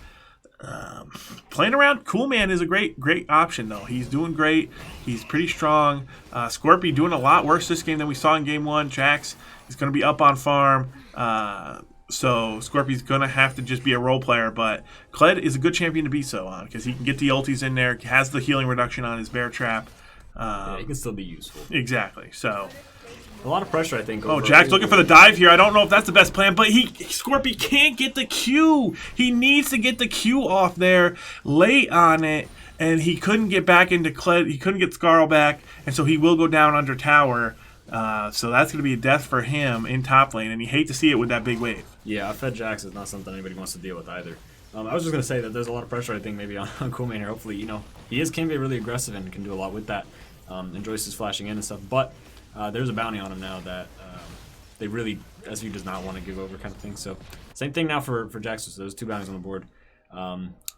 playing around Coolman is a great option, though. He's doing great. He's pretty strong. Scorpy doing a lot worse this game than we saw in Game 1. Jax is going to be up on farm. So Scorpy's going to have to just be a role player, but Kled is a good champion to be so on because he can get the ultis in there, has the healing reduction on his bear trap. Yeah, he can still be useful. Exactly. So a lot of pressure, I think. Oh, Jack's looking for the dive here. I don't know if that's the best plan, but Scorpy can't get the Q. He needs to get the Q off there late on it, and he couldn't get back into Kled. He couldn't get Scarl back, and so he will go down under tower. So that's going to be a death for him in top lane, and you hate to see it with that big wave. Yeah, Fed Jax is not something anybody wants to deal with either. I was just going to say that there's a lot of pressure, I think, maybe on Coolman here. Hopefully, he can be really aggressive and can do a lot with that. And Joyce is flashing in and stuff, but there's a bounty on him now that they really, SVU does not want to give over kind of thing. So same thing now for Jax. So there's 2 bounties on the board.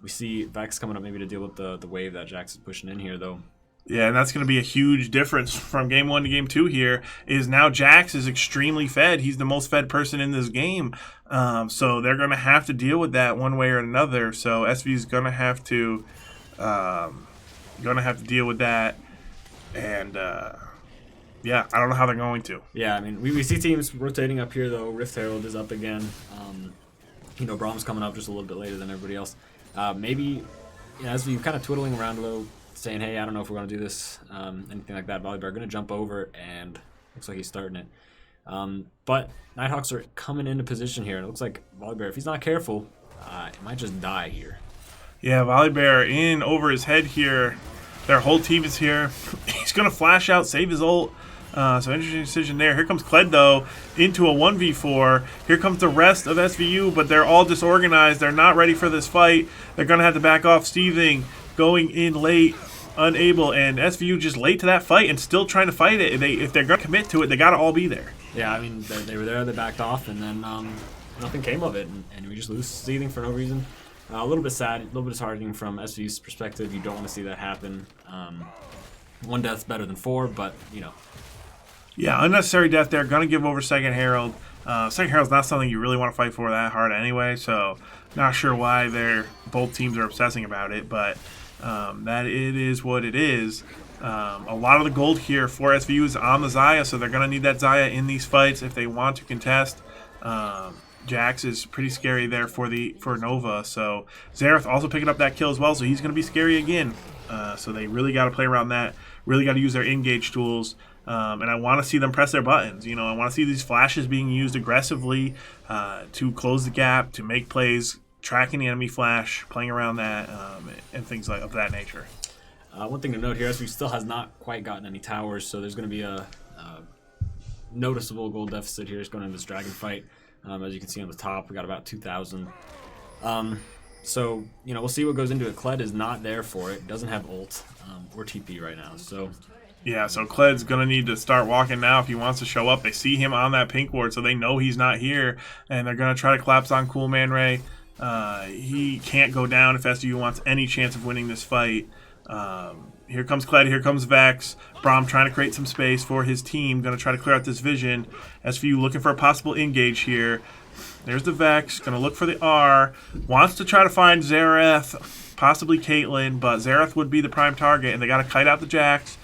We see Vex coming up maybe to deal with the wave that Jax is pushing in here, though. Yeah, and that's going to be a huge difference from Game 1 to Game 2 here, is now Jax is extremely fed. He's the most fed person in this game. So they're going to have to deal with that one way or another. So SVU is going to have to deal with that. And, yeah, I don't know how they're going to. Yeah, I mean, we see teams rotating up here, though. Rift Herald is up again. Brahm's coming up just a little bit later than everybody else. Maybe, SVU kind of twiddling around a little, saying, hey, I don't know if we're going to do this, anything like that. Volibear going to jump over, and looks like he's starting it. But Nighthawks are coming into position here. It looks like Volibear, if he's not careful, it might just die here. Yeah, Volibear in over his head here. Their whole team is here. He's going to flash out, save his ult. So interesting decision there. Here comes Kled, though, into a 1v4. Here comes the rest of SVU, but they're all disorganized. They're not ready for this fight. They're going to have to back off. Steathing going in late, unable, and SVU just late to that fight and still trying to fight it. If they're going to commit to it, they got to all be there. Yeah, I mean, they were there, they backed off, and then nothing came of it, and we just lose Steathing for no reason. A little bit sad, a little bit disheartening from SVU's perspective. You don't want to see that happen. 1 death's better than 4, but, Yeah, unnecessary death there. Going to give over Second Herald. Second Herald's not something you really want to fight for that hard anyway, so not sure why both teams are obsessing about it, but that it is what it is. A lot of the gold here for SVU is on the Xayah, so they're going to need that Xayah in these fights if they want to contest. Jax is pretty scary there for Nova, so Zareth also picking up that kill as well, so he's going to be scary again. So they really got to play around that, really got to use their engage tools, and I want to see them press their buttons. I want to see these flashes being used aggressively to close the gap, to make plays, tracking the enemy flash, playing around that, and things of that nature. One thing to note here, SVU still has not quite gotten any towers, so there's going to be a noticeable gold deficit here just going into this dragon fight. As you can see on the top, we got about 2,000. So, we'll see what goes into it. Kled is not there for it. Doesn't have ult or TP right now. So, yeah, so Kled's going to need to start walking now if he wants to show up. They see him on that pink ward, so they know he's not here, and they're going to try to collapse on Coolman Ray. He can't go down if SVU wants any chance of winning this fight. Here comes Kled, here comes Vex. Braum trying to create some space for his team. Going to try to clear out this vision. SVU looking for a possible engage here. There's the Vex. Going to look for the R. Wants to try to find Zareth, possibly Caitlyn, but Zareth would be the prime target, and they got to kite out the Jax.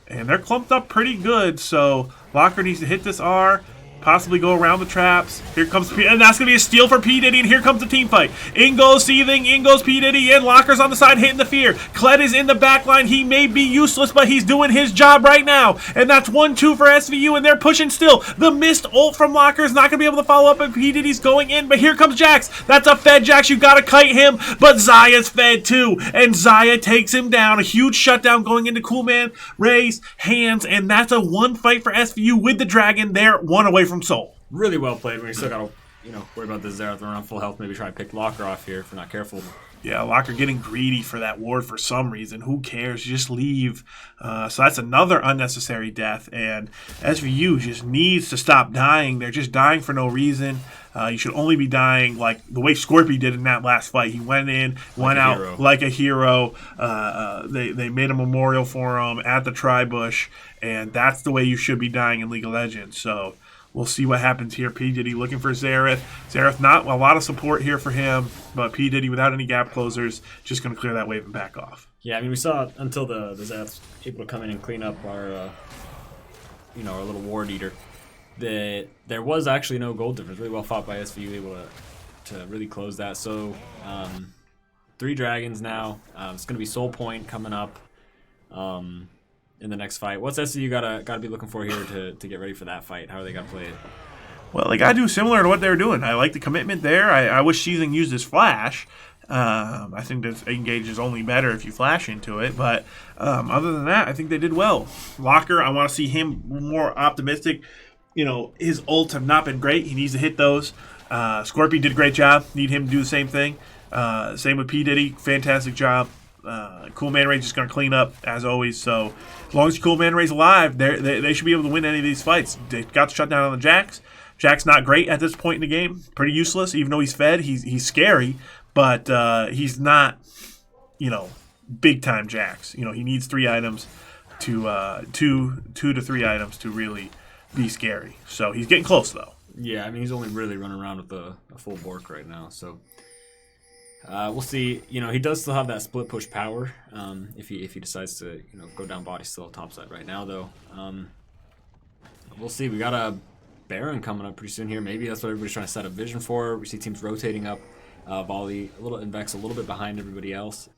And they're clumped up pretty good, so Locker needs to hit this R. Possibly go around the traps. Here comes P, and that's going to be a steal for P. Diddy, and here comes the team fight. In goes Seething, in goes P. Diddy, and Locker's on the side hitting the fear. Kled is in the back line. He may be useless, but he's doing his job right now. And that's 1-2 for SVU, and they're pushing still. The missed ult from Locker is not going to be able to follow up, and P. Diddy's going in, but here comes Jax. That's a fed Jax. You got to kite him, but Xayah's fed too, and Xayah takes him down. A huge shutdown going into Coolman Ray's hands, and that's a 1 fight for SVU with the Dragon. They're 1 away from Soul. Really well played when you still got to, worry about this Zareth running on full health. Maybe try to pick Locker off here if we're not careful. Yeah, Locker getting greedy for that ward for some reason. Who cares? Just leave. So that's another unnecessary death. And SVU just needs to stop dying. They're just dying for no reason. You should only be dying like the way Scorpy did in that last fight. He went in, went out like a hero. They made a memorial for him at the Tri-Bush. And that's the way you should be dying in League of Legends. So we'll see what happens here. P. Diddy looking for Xerath. Xerath, not a lot of support here for him, but P. Diddy without any gap closers, just going to clear that wave and back off. Yeah, I mean, we saw until the Xerath's able to come in and clean up our, our little ward eater, that there was actually no gold difference. Really well fought by SVU, able to really close that. So 3 dragons now. It's going to be Soul Point coming up. In the next fight. What's SVU gotta be looking for here to get ready for that fight? How are they gonna play it? Well, they gotta do similar to what they were doing. I like the commitment there. I wish Seething used his flash. I think that engage is only better if you flash into it. But other than that, I think they did well. Locker, I want to see him more optimistic. You know, his ults have not been great. He needs to hit those. Scorpy did a great job. Need him to do the same thing. Same with P. Diddy. Fantastic job. Cool Man Ray's just going to clean up, as always. So as long as Cool Man Ray's alive, they should be able to win any of these fights. They got the shutdown on the Jax. Jack's not great at this point in the game. Pretty useless, even though he's fed. He's scary, but he's not, big-time Jax. He needs 3 items to 2 to 3 items to really be scary. So he's getting close, though. Yeah, I mean, he's only really running around with a full Bork right now, so... we'll see. He does still have that split push power. If he decides to go down bot, he's still topside right now though. We'll see. We got a Baron coming up pretty soon here. Maybe that's what everybody's trying to set up vision for. We see teams rotating up. Volley a little, Invex a little bit behind everybody else.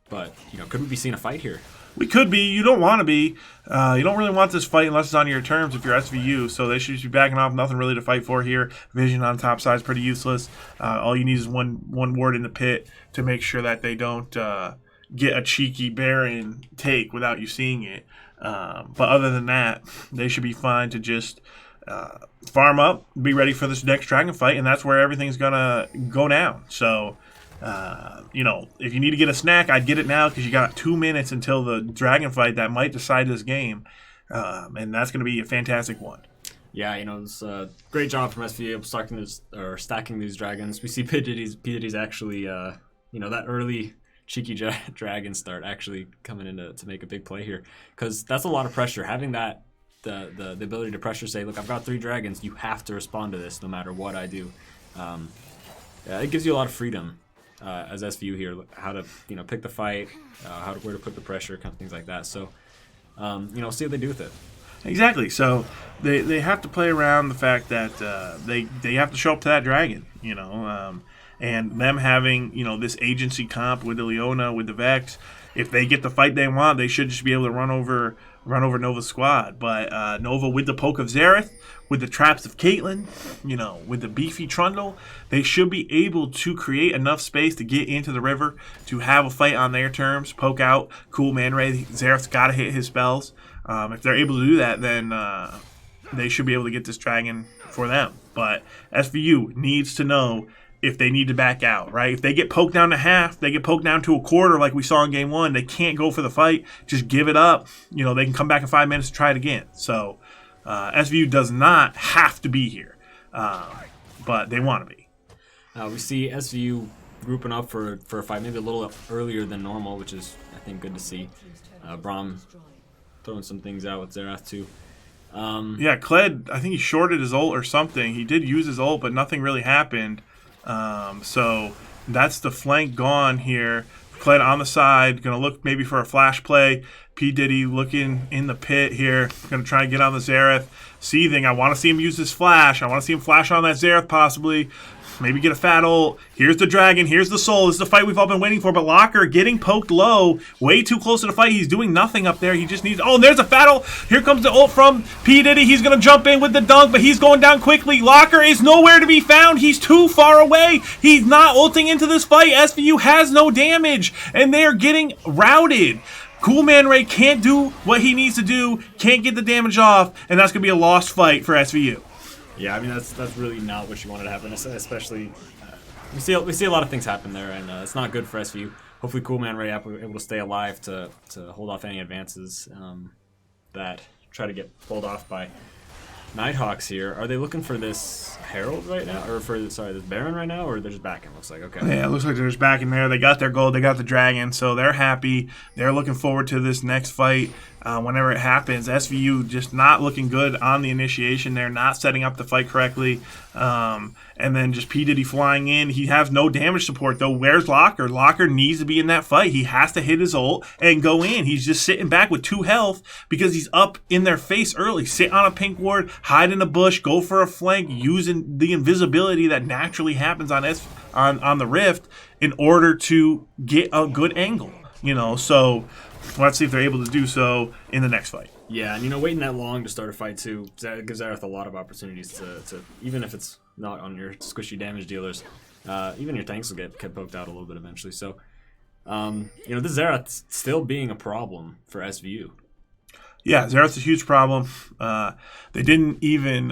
But could we be seeing a fight here? We could be. You don't want to be. You don't really want this fight unless it's on your terms if you're SVU. So they should just be backing off. Nothing really to fight for here. Vision on top side is pretty useless. All you need is one ward in the pit to make sure that they don't get a cheeky Baron take without you seeing it. But other than that, they should be fine to just farm up, be ready for this next dragon fight, and that's where everything's going to go down. So... if you need to get a snack, I'd get it now because you got 2 minutes until the dragon fight that might decide this game, and that's going to be a fantastic one. Yeah, it's a great job from SVU stacking these dragons. We see P. Diddy's actually, that early cheeky dragon start actually coming in to make a big play here because that's a lot of pressure. Having that the ability to pressure, say, look, I've got 3 dragons, you have to respond to this no matter what I do. It gives you a lot of freedom. As SVU here, how to pick the fight, where to put the pressure, kind of things like that. So, see what they do with it. Exactly. So they have to play around the fact that they have to show up to that dragon, and them having this agency comp with the Leona, with the Vex. If they get the fight they want, they should just be able to run over Nova's squad. But Nova with the poke of Xerath, with the traps of Caitlyn, with the beefy Trundle, they should be able to create enough space to get into the river, to have a fight on their terms, poke out Cool Man Ray. Xerath's got to hit his spells. If they're able to do that, then they should be able to get this dragon for them. But SVU needs to know if they need to back out, right? If they get poked down to half, they get poked down to a quarter like we saw in game 1, they can't go for the fight. Just give it up. They can come back in 5 minutes to try it again. So SVU does not have to be here, but they want to be. We see SVU grouping up for a fight maybe a little earlier than normal, which is, I think, good to see. Braum throwing some things out with Xerath too. Yeah, Kled, I think he shorted his ult or something. He did use his ult, but nothing really happened. So that's the flank gone here. Kled on the side, going to look maybe for a flash play. P. Diddy looking in the pit here, going to try and get on the Xerath. Seething, I want to see him use his flash. I want to see him flash on that Xerath possibly. Maybe get a fat ult. Here's the dragon. Here's the soul. This is the fight we've all been waiting for. But Locker getting poked low. Way too close to the fight. He's doing nothing up there. He just needs... Oh, and there's a fat ult. Here comes the ult from P. Diddy. He's going to jump in with the dunk, but he's going down quickly. Locker is nowhere to be found. He's too far away. He's not ulting into this fight. SVU has no damage, and they are getting routed. Cool Man Ray can't do what he needs to do, can't get the damage off, and that's going to be a lost fight for SVU. Yeah, I mean, that's really not what you wanted to happen, especially we see a lot of things happen there, and it's not good for SVU. Hopefully, Cool Man Ray able to stay alive to hold off any advances that try to get pulled off by Nighthawks here. Are they looking for this Herald right now, or for this Baron right now, or they're just backing? Looks like okay. Yeah, it looks like they're just backing there. They got their gold, they got the dragon, so they're happy. They're looking forward to this next fight. Whenever it happens, SVU just not looking good on the initiation. They're not setting up the fight correctly. And then just P. Diddy flying in. He has no damage support, though. Where's Locker? Locker needs to be in that fight. He has to hit his ult and go in. He's just sitting back with 2 health because he's up in their face early. Sit on a pink ward, hide in a bush, go for a flank, using the invisibility that naturally happens on the Rift in order to get a good angle. So let's see if they're able to do so in the next fight. Yeah, and waiting that long to start a fight too gives Zareth a lot of opportunities to even if it's not on your squishy damage dealers, even your tanks will get poked out a little bit eventually. So, this Zareth's still being a problem for SVU. Yeah, Zareth's a huge problem. They didn't even.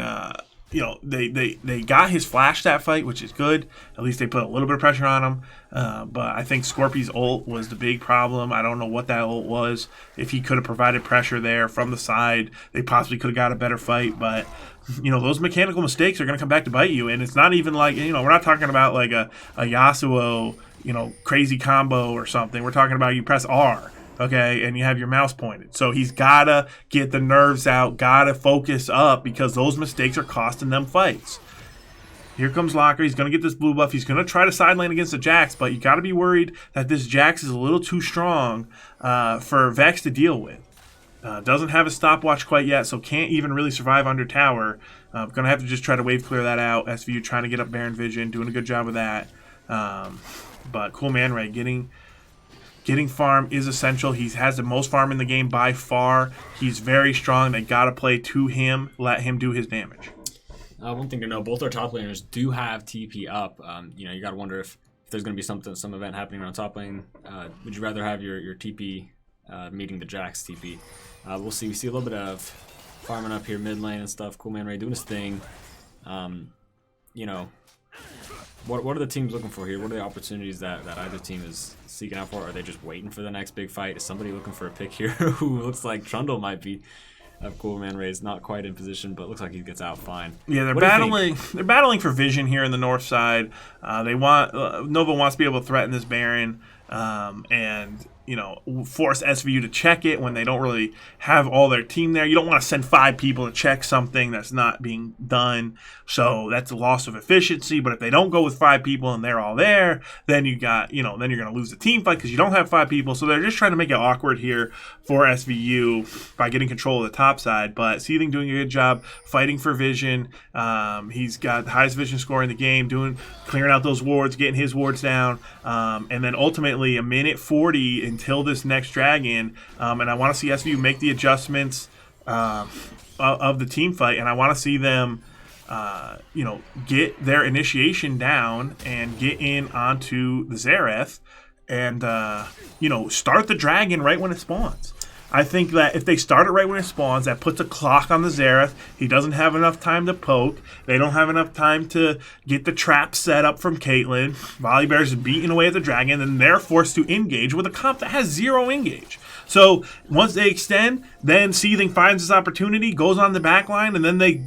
They got his flash that fight, which is good. At least they put a little bit of pressure on him. But I think Scorpy's ult was the big problem. I don't know what that ult was. If he could have provided pressure there from the side, they possibly could have got a better fight. But, those mechanical mistakes are going to come back to bite you. And it's not even like, we're not talking about like a Yasuo, crazy combo or something. We're talking about you press R. Okay, and you have your mouse pointed. So he's got to get the nerves out, got to focus up because those mistakes are costing them fights. Here comes Locker. He's going to get this blue buff. He's going to try to side lane against the Jax, but you got to be worried that this Jax is a little too strong for Vex to deal with. Doesn't have a stopwatch quite yet, so can't even really survive under tower. Going to have to just try to wave clear that out. SVU trying to get up Baron Vision, doing a good job with that. But Cool Man Ray Getting farm is essential. He has the most farm in the game by far. He's very strong. They got to play to him, let him do his damage. One thing to know, both our top laners do have TP up. You got to wonder if there's going to be some event happening on top lane. Would you rather have your TP meeting the Jax TP? We'll see. We see a little bit of farming up here mid lane and stuff. Cool Man Ray doing his thing. What are the teams looking for here? What are the opportunities that either team is seeking out for? Are they just waiting for the next big fight? Is somebody looking for a pick here who looks like Trundle might be? Cool Man Ray's not quite in position, but looks like he gets out fine. Yeah, they're battling. They're battling for vision here in the north side. They want Nova wants to be able to threaten this Baron, and force SVU to check it when they don't really have all their team there. You don't want to send 5 people to check something that's not being done. So that's a loss of efficiency. But if they don't go with 5 people and they're all there, then then you're going to lose the team fight because you don't have 5 people. So they're just trying to make it awkward here for SVU by getting control of the top side. But Seething doing a good job fighting for vision. He's got the highest vision score in the game, clearing out those wards, getting his wards down. And then ultimately a minute 40 until this next dragon, and I want to see SVU make the adjustments of the team fight, and I want to see them get their initiation down and get in onto the Zareth and start the dragon right when it spawns. I think that if they start it right when it spawns, that puts a clock on the Zareth. He doesn't have enough time to poke. They don't have enough time to get the trap set up from Caitlyn. Volibear's beating away at the dragon, and they're forced to engage with a comp that has 0 engage. So once they extend, then Seething finds this opportunity, goes on the back line, and then they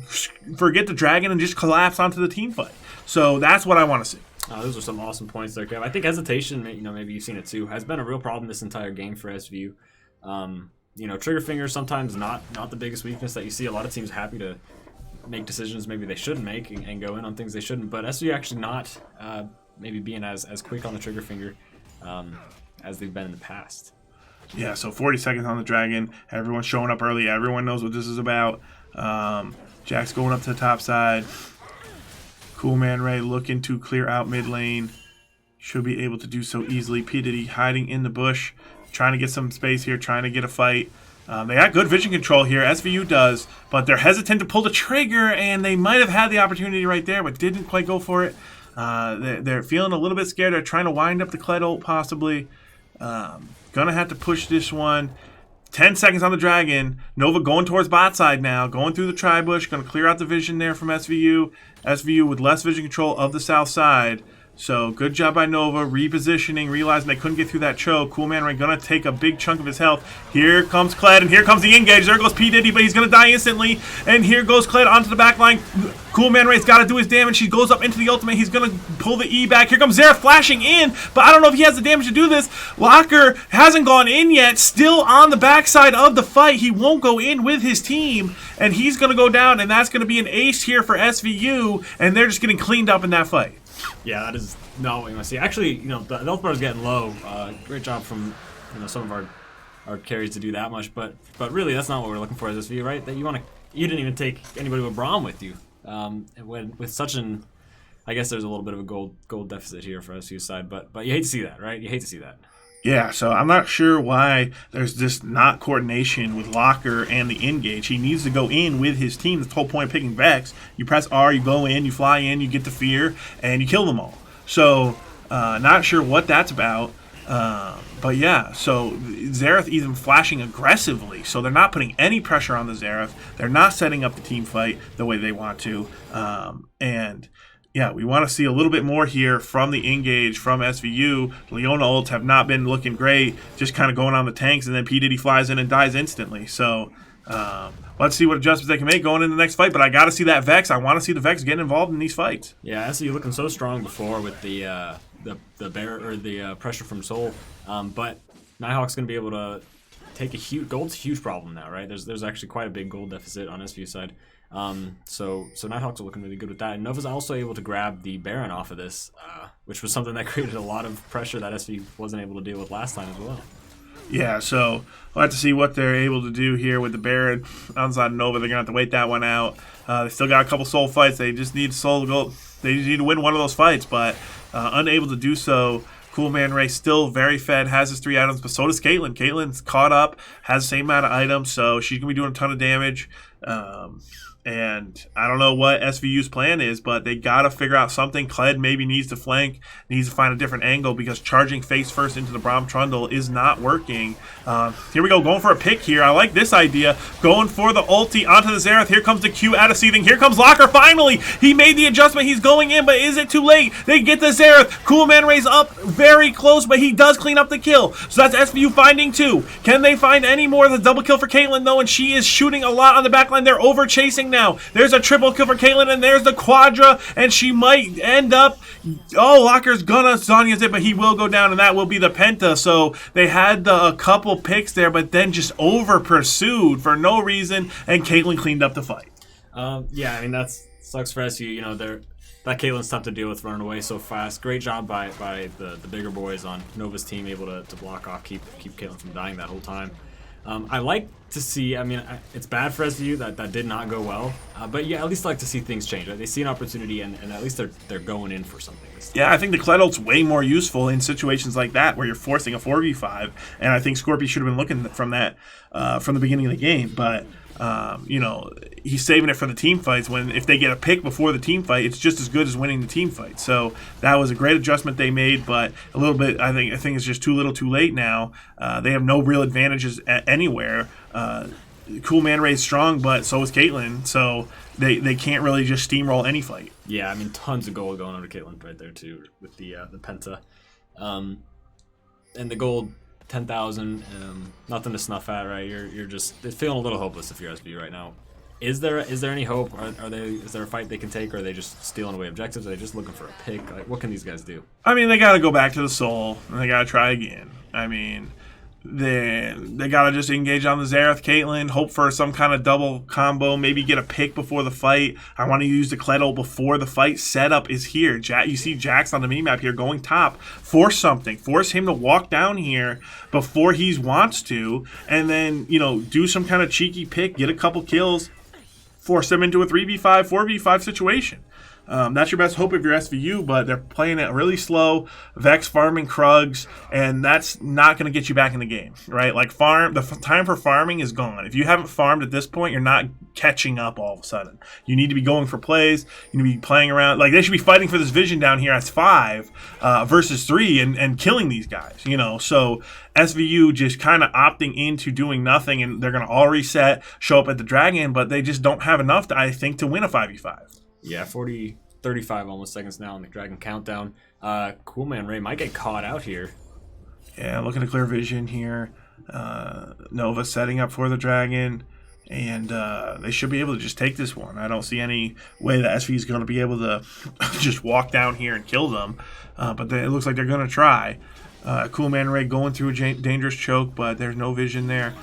forget the dragon and just collapse onto the team fight. So that's what I want to see. Those are some awesome points there, Kev. I think hesitation, maybe you've seen it too, has been a real problem this entire game for SVU. Trigger finger sometimes not the biggest weakness that you see. A lot of teams happy to make decisions maybe they shouldn't make and go in on things they shouldn't. But SVU actually not maybe being as quick on the trigger finger as they've been in the past. Yeah, so 40 seconds on the dragon. Everyone's showing up early. Everyone knows what this is about. Jack's going up to the top side. Cool Man Ray looking to clear out mid lane. Should be able to do so easily. P. Diddy hiding in the bush. Trying to get some space here, trying to get a fight. They got good vision control here, SVU does, but they're hesitant to pull the trigger, and they might have had the opportunity right there, but didn't quite go for it. They're feeling a little bit scared. They're trying to wind up the Kled ult, possibly. Gonna have to push this one. 10 seconds on the dragon. Nova going towards bot side now, going through the tri-bush, gonna clear out the vision there from SVU. SVU with less vision control of the south side. So good job by Nova, repositioning, realizing they couldn't get through that choke. Cool Man Ray gonna take a big chunk of his health. Here comes Kled, and here comes the engage. There goes P. Diddy, but he's gonna die instantly. And here goes Kled onto the back line. Cool Man Ray's gotta do his damage. He goes up into the ultimate. He's gonna pull the E back. Here comes Xerath flashing in, but I don't know if he has the damage to do this. Locker hasn't gone in yet, still on the backside of the fight. He won't go in with his team, and he's gonna go down, and that's gonna be an ace here for SVU, and they're just getting cleaned up in that fight. Yeah, that is not what you want to see. Actually, the health bar is getting low. Great job from some of our carries to do that much, but really that's not what we're looking for as SVU, right? That you didn't even take anybody with Braum with you. With such an, I guess there's a little bit of a gold deficit here for SVU side, but you hate to see that, right? You hate to see that. Yeah, so I'm not sure why there's just not coordination with Locker and the engage. He needs to go in with his team. That's the whole point of picking Vex. You press R, you go in, you fly in, you get the fear, and you kill them all. So not sure what that's about. But yeah, so Xerath even flashing aggressively. So they're not putting any pressure on the Xerath. They're not setting up the team fight the way they want to. And yeah, we want to see a little bit more here from the engage from SVU. Leona ults have not been looking great, just kind of going on the tanks, and then P. Diddy flies in and dies instantly. So let's see what adjustments they can make going into the next fight. But I got to see that Vex. I want to see the Vex getting involved in these fights. Yeah, SVU looking so strong before with the bear or the pressure from Soul, but Nighthawk's going to be able to take a huge gold's a huge problem now, right? There's actually quite a big gold deficit on SVU side. So Nighthawks are looking really good with that. And Nova's also able to grab the Baron off of this, which was something that created a lot of pressure that SV wasn't able to deal with last time as well. Yeah, so we'll have to see what they're able to do here with the Baron outside of Nova. They're going to have to wait that one out. They still got a couple soul fights. They just need soul to go. They just need to win one of those fights, but unable to do so. Cool Man Ray still very fed, has his 3 items, but so does Caitlyn. Caitlyn's caught up, has the same amount of items, so she's going to be doing a ton of damage. And I don't know what SVU's plan is, but they got to figure out something. Kled maybe needs to flank, needs to find a different angle because charging face first into the Braum Trundle is not working. Here we go, going for a pick here. I like this idea. Going for the ulti onto the Xerath. Here comes the Q out of Seething. Here comes Locker finally. He made the adjustment. He's going in, but is it too late? They get the Xerath. Cool Man Ray's up very close, but he does clean up the kill. So that's SVU finding 2. Can they find any more? The double kill for Caitlyn, though, and she is shooting a lot on the back line. They're over chasing now. There's a triple kill for Caitlyn, and there's the quadra, and she might end up. Oh, Locker's gonna Zonya's it, but he will go down, and that will be the penta. So they had a couple picks there, but then just over pursued for no reason, and Caitlyn cleaned up the fight. Yeah, I mean that sucks for SU. That Caitlyn's tough to deal with running away so fast. Great job by the bigger boys on Nova's team, able to block off, keep Caitlyn from dying that whole time. I like to see, it's bad for SVU that did not go well, but yeah, at least like to see things change. Right? They see an opportunity, and at least they're going in for something. Yeah, I think the Kled ult's way more useful in situations like that where you're forcing a 4v5, and I think Scorpy should have been looking from that from the beginning of the game, but he's saving it for the team fights. If they get a pick before the team fight, it's just as good as winning the team fight. So that was a great adjustment they made, but a little bit, I think it's just too little too late now. They have no real advantages anywhere. Cool Man Ray's strong, but so is Caitlyn, so they can't really just steamroll any fight. Yeah, tons of gold going over Caitlyn right there too with the penta, and the gold 10,000. Nothing to snuff at, right? You're just feeling a little hopeless if you're SVU right now. Is there any hope? Is there a fight they can take, or are they just stealing away objectives? Are they just looking for a pick? Like, what can these guys do? They got to go back to the soul, and they got to try again. They got to just engage on the Xerath Caitlyn, hope for some kind of double combo, maybe get a pick before the fight. I want to use the Kled ult before the fight. Setup is here. You see Jax on the minimap here going top. Force something. Force him to walk down here before he wants to, and then, do some kind of cheeky pick, get a couple kills, force them into a 3v5, 4v5 situation. That's your best hope if you're SVU, but they're playing it really slow. Vex farming Krugs, and that's not going to get you back in the game, right? Like the time for farming is gone. If you haven't farmed at this point, you're not catching up all of a sudden. You need to be going for plays. You need to be playing around. Like, they should be fighting for this vision down here as 5 versus 3 and killing these guys, So SVU just kind of opting into doing nothing, and they're going to all reset, show up at the Dragon, but they just don't have enough, I think, to win a 5v5. Yeah, 40 35 almost seconds now on the Dragon countdown. Cool Man Ray might get caught out here. Yeah, looking to clear vision here. Nova setting up for the Dragon. And they should be able to just take this one. I don't see any way that SV is going to be able to just walk down here and kill them. But it looks like they're going to try. Cool Man Ray going through a dangerous choke, but there's no vision there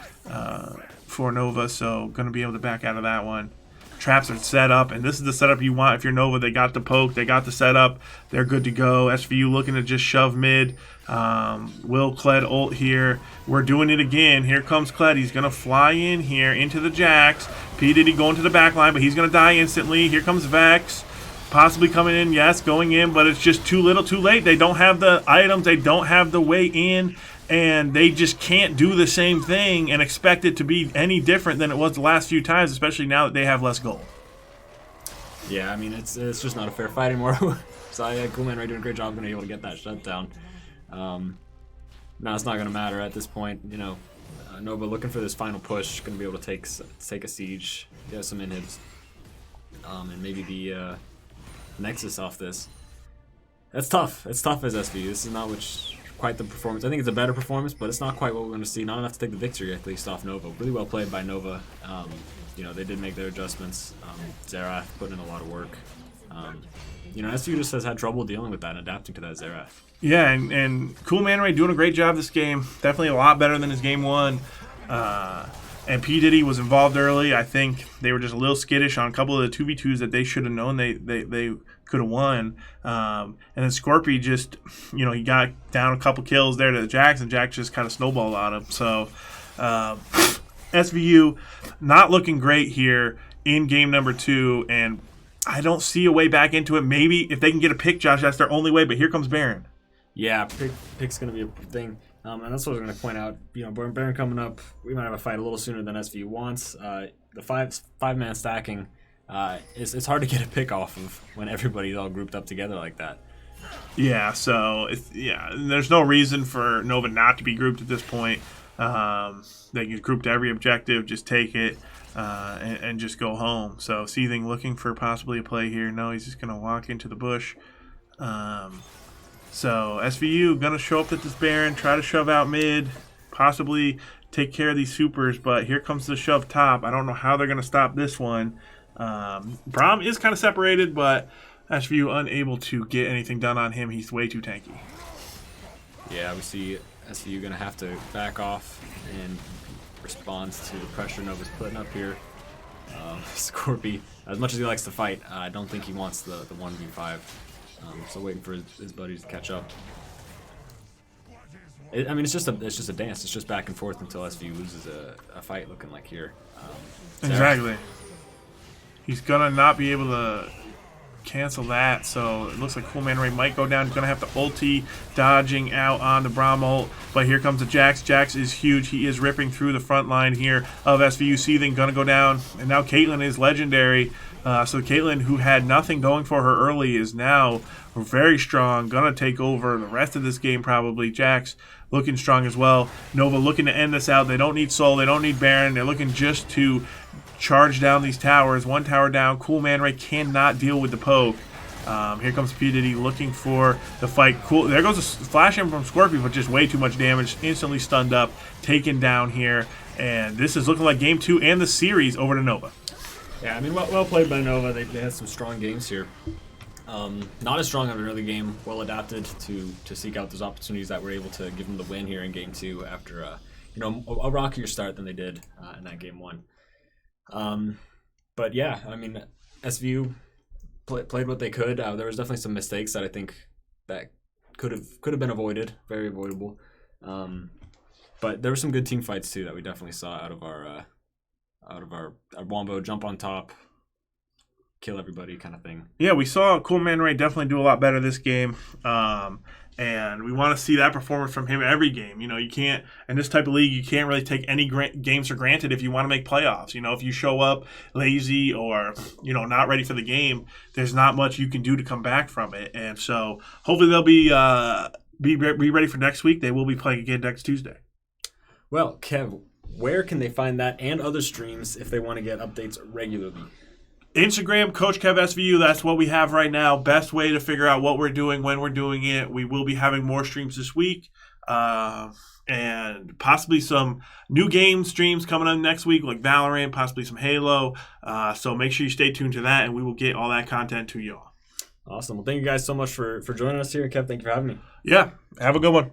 for Nova. So going to be able to back out of that one. Traps are set up, and this is the setup you want if you're Nova. They got the poke, they got the setup, they're good to go. SVU looking to just shove mid. Will Kled ult here. We're doing it again. Here comes Kled. He's going to fly in here into the Jax. P. Diddy going to the back line, but he's going to die instantly. Here comes Vex. Possibly coming in, yes, going in, but it's just too little, too late. They don't have the items. They don't have the way in. And they just can't do the same thing and expect it to be any different than it was the last few times, especially now that they have less gold. Yeah, I mean, it's just not a fair fight anymore. So yeah, Cool Man Ray doing a great job, going to be able to get that shutdown. Now it's not going to matter at this point. You know, Nova looking for this final push, going to be able to take a siege, get some inhibs, and maybe the Nexus off this. That's tough. It's tough as SVU. This is not quite the performance. I think it's a better performance, but it's not quite what we're going to see. Not enough to take the victory, at least, off Nova. Really well played by Nova. You know, they did make their adjustments. Xerath putting in a lot of work. You know, SVU just has had trouble dealing with that and adapting to that Xerath. Yeah, and Cool Man Ray doing a great job this game. Definitely a lot better than his game one. And P. Diddy was involved early. I think they were just a little skittish on a couple of the 2v2s that they should have known they could have won. And then Scorpy just, you know, he got down a couple kills there to the Jax, and Jax just kind of snowballed on him. So SVU not looking great here in game number 2, and I don't see a way back into it. Maybe if they can get a pick, Josh, that's their only way, but here comes Baron. Yeah, pick's going to be a thing. And that's what I was going to point out. You know, Baron coming up, we might have a fight a little sooner than SVU wants. The five-man stacking, it's hard to get a pick off of when everybody's all grouped up together like that. Yeah, so there's no reason for Nova not to be grouped at this point. They can group to every objective, just take it, and just go home. So Seething looking for possibly a play here. No, he's just going to walk into the bush. So SVU going to show up at this Baron, try to shove out mid, possibly take care of these supers, but here comes the shove top. I don't know how they're going to stop this one. Braum is kind of separated, but SVU unable to get anything done on him. He's way too tanky. Yeah, we see SVU going to have to back off in response to the pressure Nova's putting up here. Scorpy, as much as he likes to fight, I don't think he wants the 1v5. So waiting for his buddies to catch up. I mean, it's just a dance. It's just back and forth until SVU loses a fight. Looking like here. Exactly. He's gonna not be able to cancel that. So it looks like Cool Man Ray might go down. He's gonna have to ulti, dodging out on the Braum ult. But here comes the Jax. Jax is huge. He is ripping through the front line here of SVU. Seething gonna go down, and now Caitlyn is legendary. So Caitlyn, who had nothing going for her early, is now very strong. Gonna take over the rest of this game probably. Jax looking strong as well. Nova looking to end this out. They don't need Soul. They don't need Baron. They're looking just to charge down these towers. One tower down. Cool Man Ray cannot deal with the poke. Here comes P. Diddy looking for the fight. Cool. There goes a flash in from Scorpion, but just way too much damage. Instantly stunned up. Taken down here. And this is looking like game 2 and the series over to Nova. Yeah, I mean, well played by Nova. They had some strong games here. Not as strong of an early game. Well adapted to seek out those opportunities that were able to give them the win here in game 2 after a rockier start than they did in that game 1. But yeah, I mean, SVU played what they could. There was definitely some mistakes that I think that could have been avoided, very avoidable. But there were some good team fights too that we definitely saw out of our Wombo jump on top, kill everybody kind of thing. Yeah, we saw Cool Man Ray definitely do a lot better this game. And we want to see that performance from him every game. You know, you can't, in this type of league, you can't really take any games for granted if you want to make playoffs. You know, if you show up lazy or, you know, not ready for the game, there's not much you can do to come back from it. And so hopefully they'll be ready for next week. They will be playing again next Tuesday. Well, Kev, where can they find that and other streams if they want to get updates regularly? Instagram, Coach Kev SVU. That's what we have right now. Best way to figure out what we're doing, when we're doing it. We will be having more streams this week. And possibly some new game streams coming up next week, like Valorant, possibly some Halo. So make sure you stay tuned to that, and we will get all that content to you all. Awesome. Well, thank you guys so much for joining us here. Kev, thank you for having me. Yeah. Have a good one.